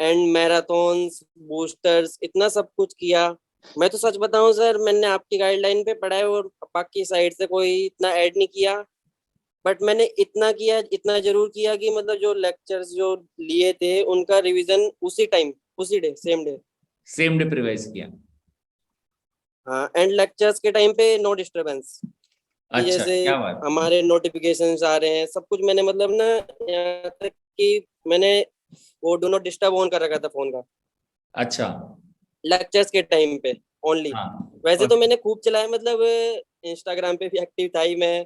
एंड मैराथन्स, बूस्टर्स, इतना सब कुछ किया। मैं तो सच बताऊं सर, मैंने आपकी गाइडलाइन पे पढ़ा है और बाकी साइड से कोई इतना ऐड नहीं किया, बट मैंने इतना जरूर किया कि मतलब जो लेक्चर्स जो लिए थे उनका रिवीजन उसी डे सेम डे रिवाइज किया। हाँ, एंड लेक्चर्स के टाइम पे नो डिस्टरबेंस। अच्छा, जैसे क्या बात। हमारे नोटिफिकेशंस आ रहे हैं, सब कुछ मैंने मतलब ना, यहाँ तक कि मैंने वो डू नॉट डिस्टर्ब ऑन कर रखा था फोन का। अच्छा, लेक्चर्स के टाइम पे ओनली। वैसे तो मैंने खूब चलाया, मतलब इंस्टाग्राम पे भी एक्टिव था ही मैं,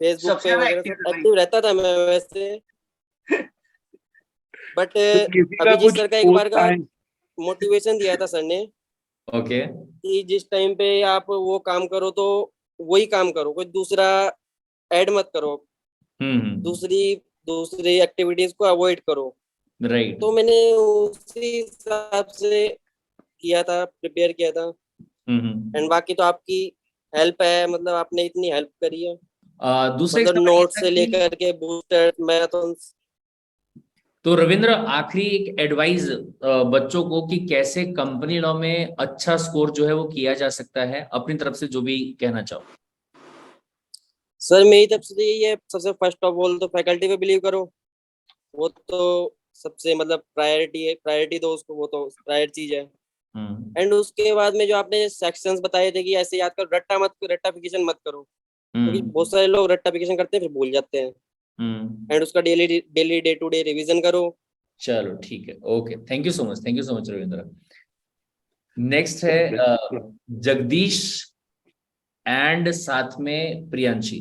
फेसबुक पे वगैरह सब एक्टिव रहता था मैं वैसे। बट अभिजीत सर का एक बार का मोटिवेशन दिया था सर ने, ओके, कि जिस टाइम पे आप वो काम करो तो वही काम करो, कोई दूसरा ऐड मत करो, दूसरी एक्टिविटीज को अवॉइड करो। राइट। तो मैंने उसी हिसाब से किया था, प्रिपेयर किया था। एंड बाकी तो आपकी हेल्प है, मतलब आपने इतनी हेल्प करी है, दूसरे मतलब नोट से लेकर के बूस्टर, मैराथन्स। तो रविंद्र, आखिरी एक एडवाइस बच्चों को कि कैसे कंपनी लॉ में अच्छा स्कोर जो है वो किया जा सकता है, अपनी तरफ से जो भी कहना चाहो। सर मेरी तरफ से यही है, सबसे फर्स्ट ऑफ ऑल तो फैकल्टी पे बिलीव करो, वो तो सबसे मतलब प्रायोरिटी दो उसको, वो तो प्रायर चीज है। एंड उसके बाद में जो आपने सेक्शंस बताए थे कि ऐसे याद करो, रट्टाफिकेशन मत करो, क्योंकि बहुत सारे लोग रट्टाफिकेशन करते हैं फिर भूल जाते हैं। एंड उसका daily day to day revision करो। चलो ठीक है, okay, thank you so much Ravindra. Next है जगदीश एंड साथ में प्रियांशी,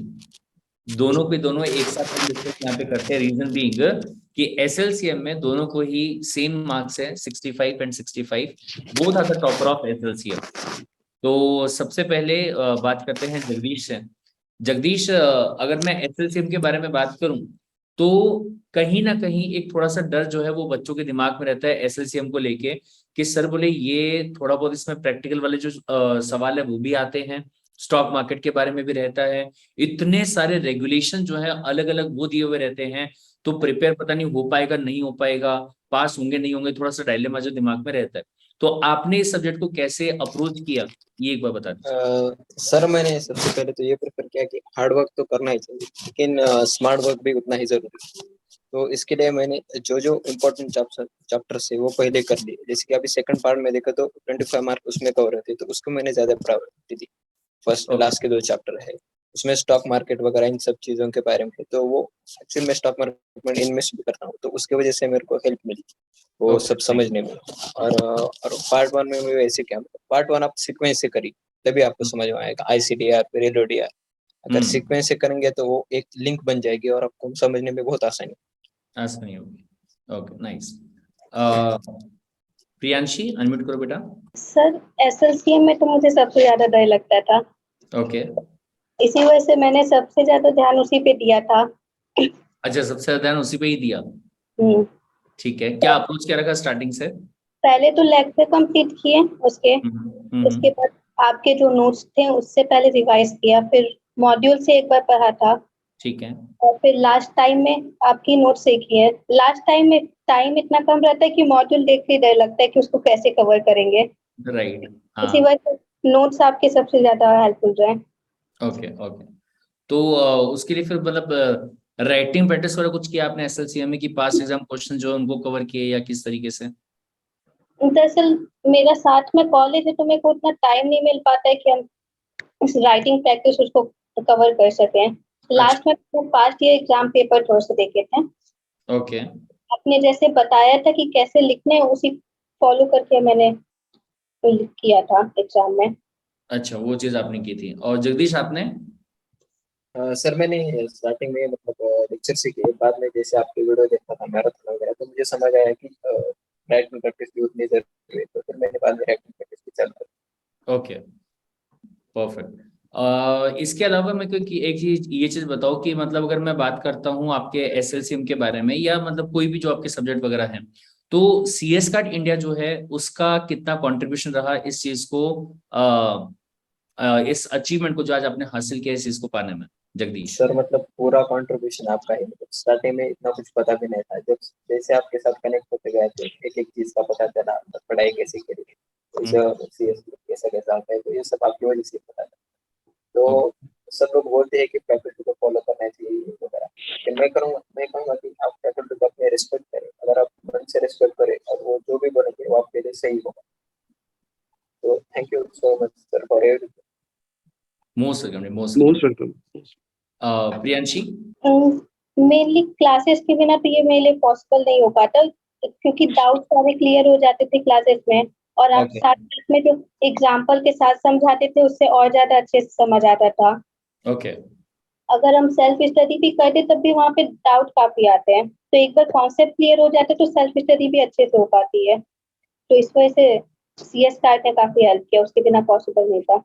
दोनों के दोनों एक साथ हम डिस्कस यहाँ पे करते हैं। रीजन बीइंग कि एसएलसीएम में दोनों को ही सेम मार्क्स है, 65 and 65, both are the topper of SLCM. तो सबसे पहले बात करते हैं जगदीश से। जगदीश, अगर मैं एसएलसीएम के बारे में बात करूं तो कहीं ना कहीं एक थोड़ा सा डर जो है वो बच्चों के दिमाग में रहता है एसएलसीएम को लेके, कि सर बोले ये थोड़ा बहुत इसमें प्रैक्टिकल वाले जो सवाल है वो भी आते हैं, स्टॉक मार्केट के बारे में भी रहता है, इतने सारे रेगुलेशन जो है अलग अलग वो दिए हुए रहते हैं, तो प्रिपेयर पता नहीं हो पाएगा नहीं हो पाएगा, पास होंगे नहीं होंगे, थोड़ा सा डायलेमा जो दिमाग में रहता है। तो आपने इस सब्जेक्ट को कैसे अप्रोच किया, ये एक बार बता दीजिए। सर मैंने सबसे पहले तो ये प्रेफर किया कि हार्ड वर्क तो करना ही चाहिए, लेकिन स्मार्ट वर्क भी उतना ही जरूरी है। तो इसके लिए मैंने जो इम्पोर्टेंट चैप्टर है वो पहले कर लिए। जैसे कि अभी सेकंड पार्ट में देखा तो 25 मार्क उसमें कवर होते, तो उसको मैंने ज्यादा प्रायोरिटी दी। फर्स्ट लास्ट के 2 चैप्टर है उसमें स्टॉक मार्केट वगैरह इन सब चीजों के बारे में, तो वो एक्चुअली मैं स्टॉक मार्केट में इन्वेस्ट भी करता हूँ, तो उसके वजह से मेरे को हेल्प मिली वो सब समझने में। और पार्ट 1 में भी वैसे क्या, पार्ट 1 आप सीक्वेंस से करिए तभी आपको समझ में आएगा, ICDR फिर LODR। अगर सीक्वेंस से करेंगे तो वो एक लिंक बन जाएगी और आपको समझने में बहुत आसानी होगी। Okay, nice. प्रियांशी, अनम्यूट करो बेटा। सर एसएलसीएम में तो मुझे सबसे ज्यादा डर लगता था। ओके, इसी वजह से मैंने सबसे ज्यादा ध्यान उसी पे दिया था। अच्छा, सबसे ज्यादा ध्यान उसी पे ही दिया। ठीक है, क्या अप्रोच क्या रखा स्टार्टिंग से? पहले तो लेक्चर कंप्लीट किए उसके बाद आपके जो नोट्स थे उससे पहले रिवाइज किया, फिर मॉड्यूल से एक बार पढ़ा था, ठीक है। और फिर लास्ट टाइम में आपकी नोट से किए। लास्ट टाइम में टाइम इतना कम रहता है कि मॉड्यूल देख के डर लगता है कि उसको कैसे कवर करेंगे। राइट, इसी हाँ, वजह से नोट्स आपके सबसे ज्यादा हेल्पफुल रहे। Okay okay. तो उसके लिए फिर मतलब राइटिंग प्रैक्टिस वगैरह कुछ किया आपने एसएलसीएम में, कि पास्ट एग्जाम क्वेश्चन जो है उनको कवर किए, या किस तरीके से? दरअसल मेरा साथ में कॉलेज है तो मेरे को उतना टाइम नहीं मिल पाता है कि हम उस राइटिंग प्रैक्टिस उसको कवर कर सकें। लास्ट में पास्ट ईयर एग्जाम पेपर थोड़े से देखे थे। ओके, आपने जैसे बताया था कि कैसे लिखने, उसी फॉलो करके मैंने किया था एग्जाम में। अच्छा, वो चीज आपने की थी। और जगदीश आपने? सर मैंने स्टार्टिंग में मतलब लेक्चर से किए, बाद में जैसे आपकी वीडियो देखा था मैराथन वगैरह, तो मुझे समझ आया कि राइटिंग प्रैक्टिस भी उतनी जरूरी है, तो फिर मैंने बाद में राइटिंग प्रैक्टिस भी चालू कर। Okay, perfect. इसके अलावा मैं कोई एक चीज, ये चीज बताओ कि मतलब अगर मैं बात करता हूँ आपके एसएलसीएम के बारे में, या मतलब कोई भी जो आपके सब्जेक्ट वगैरह हैं, तो सीएस कार्ड इंडिया जो है उसका कितना कंट्रीब्यूशन रहा इस चीज को, इस अचीवमेंट को जो आज आपने हासिल किया इस चीज को पाने में, जगदीश? सर मतलब पूरा कंट्रीब्यूशन आपका ही, मतलब स्टार्टिंग में इतना कुछ पता भी नहीं था, जब जैसे आपके साथ कनेक्ट होते गए तो एक एक चीज का पता चला, पढ़ाई कैसे करी, सीएस कैसा कैसा आता है, तो ये सब आपकी वजह से पता चला। तो सब लोग बोलते हैं कि फैकल्टी को फॉलो करना चाहिए वगैरह, लेकिन मैं कहूँगा कि आप फैकल्टी को अपने रिस्पेक्ट करें। अगर आप मन से रिस्पेक्ट करें और वो जो भी बोलेंगे वो आपके लिए सही होगा। तो thank you so much sir for everything. Most welcome, most most welcome. Welcome. Priyanshi? Mainly classes के बिना तो ये मेरे लिए पॉसिबल नहीं हो पाता, क्योंकि डाउट सारे क्लियर हो जाते थे क्लासेस में, और आप Okay. साथ में जो एग्जाम्पल के साथ समझाते थे उससे और ज्यादा अच्छे से समझ आता था। ओके, अगर हम सेल्फ स्टडी भी करते तब भी वहाँ पे डाउट काफी आते हैं, तो एक बार कॉन्सेप्ट क्लियर हो जाते तो सेल्फ स्टडी भी अच्छे से हो पाती है। तो इस वजह से सीएस कार्ड ने काफी हेल्प किया, उसके बिना पॉसिबल नहीं था।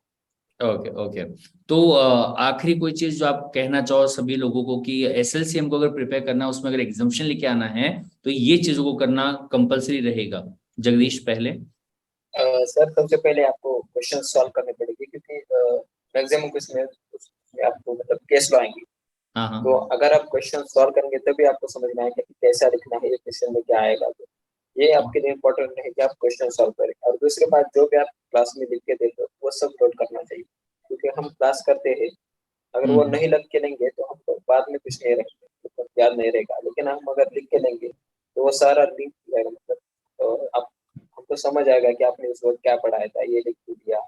Okay okay. तो आखिरी कोई चीज जो आप कहना चाहो सभी लोगों को, कि एसएलसीएम को अगर प्रिपेयर करना है, उसमें अगर एग्जाम्शन लेके आना है तो ये चीजों को करना कंपलसरी रहेगा? जगदीश पहले। सर सबसे पहले आपको क्वेश्चन सॉल्व करने पड़ेंगे, क्योंकि मैक्सिमम उसमें आपको मतलब केस लो आएंगे। हाँ हाँ, तो अगर आप क्वेश्चन सॉल्व करेंगे तभी आपको समझ में आएगा कि कैसा लिखना है, ये क्वेश्चन में क्या आएगा। तो ये आपके लिए इम्पोर्टेंट है कि आप क्वेश्चन सॉल्व करें। और दूसरी बात, जो भी आप क्लास में लिख के देते हो वो सब नोट करना चाहिए, क्योंकि हम क्लास करते हैं, अगर वो नहीं लिख के लेंगे तो हमको बाद में कुछ नहीं रहेगा, तो याद नहीं रहेगा। लेकिन हम अगर लिख के लेंगे तो वो सारा लिंक जाएगा, मतलब तो आप हमको समझ आएगा कि आपने उस वक्त क्या पढ़ाया था, ये लिख दिया,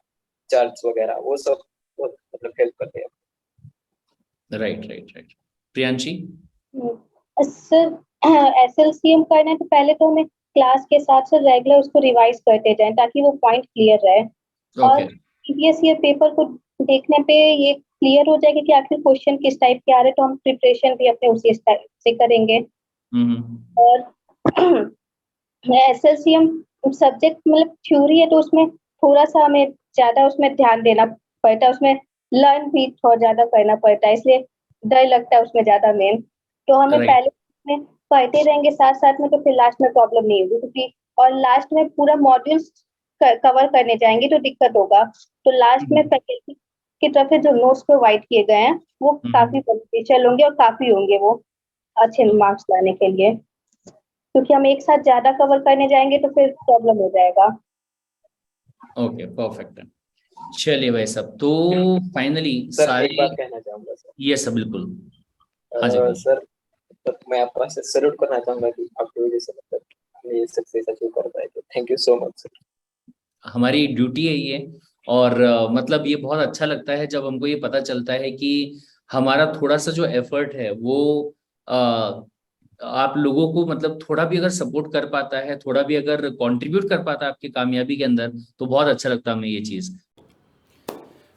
चार्ट्स वगैरह वो सब बहुत मतलब हेल्प करते हैं। Right right right. Priyanshi? Sir SLCM करना है तो पहले तो हमें क्लास के साथ साथ रेगुलर उसको रिवाइज करते जाएं, ताकि वो पॉइंट क्लियर रहे। और प्रीवियस ईयर पेपर को देखने पे ये क्लियर हो जाएगा कि आखिर क्वेश्चन किस टाइप के आ रहे हैं, तो हम प्रिपरेशन भी अपने उसी टाइप से करेंगे। और एसएलसीएम सब्जेक्ट मतलब थ्योरी है तो उसमें थोड़ा सा हमें ज्यादा उसमें ध्यान देना पड़ता है, उसमें लर्न भी थोड़ा ज्यादा करना पड़ता है, इसलिए डर लगता है उसमें ज्यादा मेन। तो हमें पहले में पढ़ते रहेंगे साथ साथ में, तो फिर लास्ट में प्रॉब्लम नहीं होगी, क्योंकि और लास्ट में पूरा मॉड्यूल्स कवर करने जाएंगे तो दिक्कत होगा। तो लास्ट में फैकल्टी की तरफ से जो नोट्स प्रोवाइड किए गए हैं वो काफी बेनिफिशियल होंगे और काफी होंगे वो अच्छे मार्क्स लाने के लिए, क्योंकि हम एक साथ ज्यादा कवर करने जाएंगे तो फिर प्रॉब्लम हो जाएगा। ओके, परफेक्ट है। चलिए भाई साहब, तो फाइनली सर एक बात कहना चाहूंगा सर। ये सब बिल्कुल। सर तो मैं आपको सैल्यूट करना चाहूंगा कि आपकी वजह से मतलब ये सक्सेस अचीव कर पाए, तो thank you so much sir. हमारी ड्यूटी है ये, और मतलब ये बहुत अच्छा लगता है जब हमको ये पता चलता है कि हमारा थोड़ा सा जो एफर्ट है वो आप लोगों को मतलब थोड़ा भी अगर सपोर्ट कर पाता है, थोड़ा भी अगर कंट्रीब्यूट कर पाता है आपकी कामयाबी के अंदर, तो बहुत अच्छा लगता है हमें ये चीज।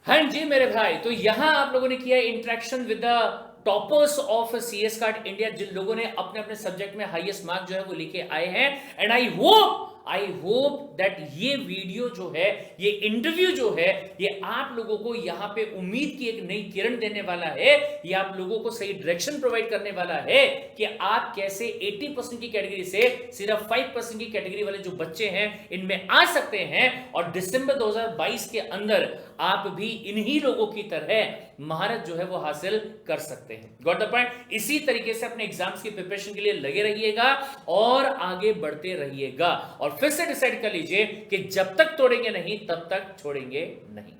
हाँ जी मेरे भाई, तो यहाँ आप लोगों ने किया interaction with the toppers of CS card India, जिन लोगों ने अपने अपने सब्जेक्ट में हाईएस्ट मार्क जो है वो लेके आए हैं। And I hope I hope that ये वीडियो जो है, ये इंटरव्यू जो है, ये आप लोगों को यहाँ पे उम्मीद की एक नई किरण देने वाला है, ये आप लोगों को सही डायरेक्शन प्रोवाइड करने वाला है कि आप कैसे 80% की कैटेगरी से सिर्फ 5% की कैटेगरी वाले जो बच्चे हैं इनमें आ सकते हैं और दिसंबर 2022 के अंदर आप भी इन्हीं लोगों की तरह महारत जो है वो हासिल कर सकते हैं। Got the point? इसी तरीके से अपने एग्जाम्स की प्रिपरेशन के लिए लगे रहिएगा और आगे बढ़ते रहिएगा और फिर से डिसाइड कर लीजिए कि जब तक तोड़ेंगे नहीं तब तक छोड़ेंगे नहीं।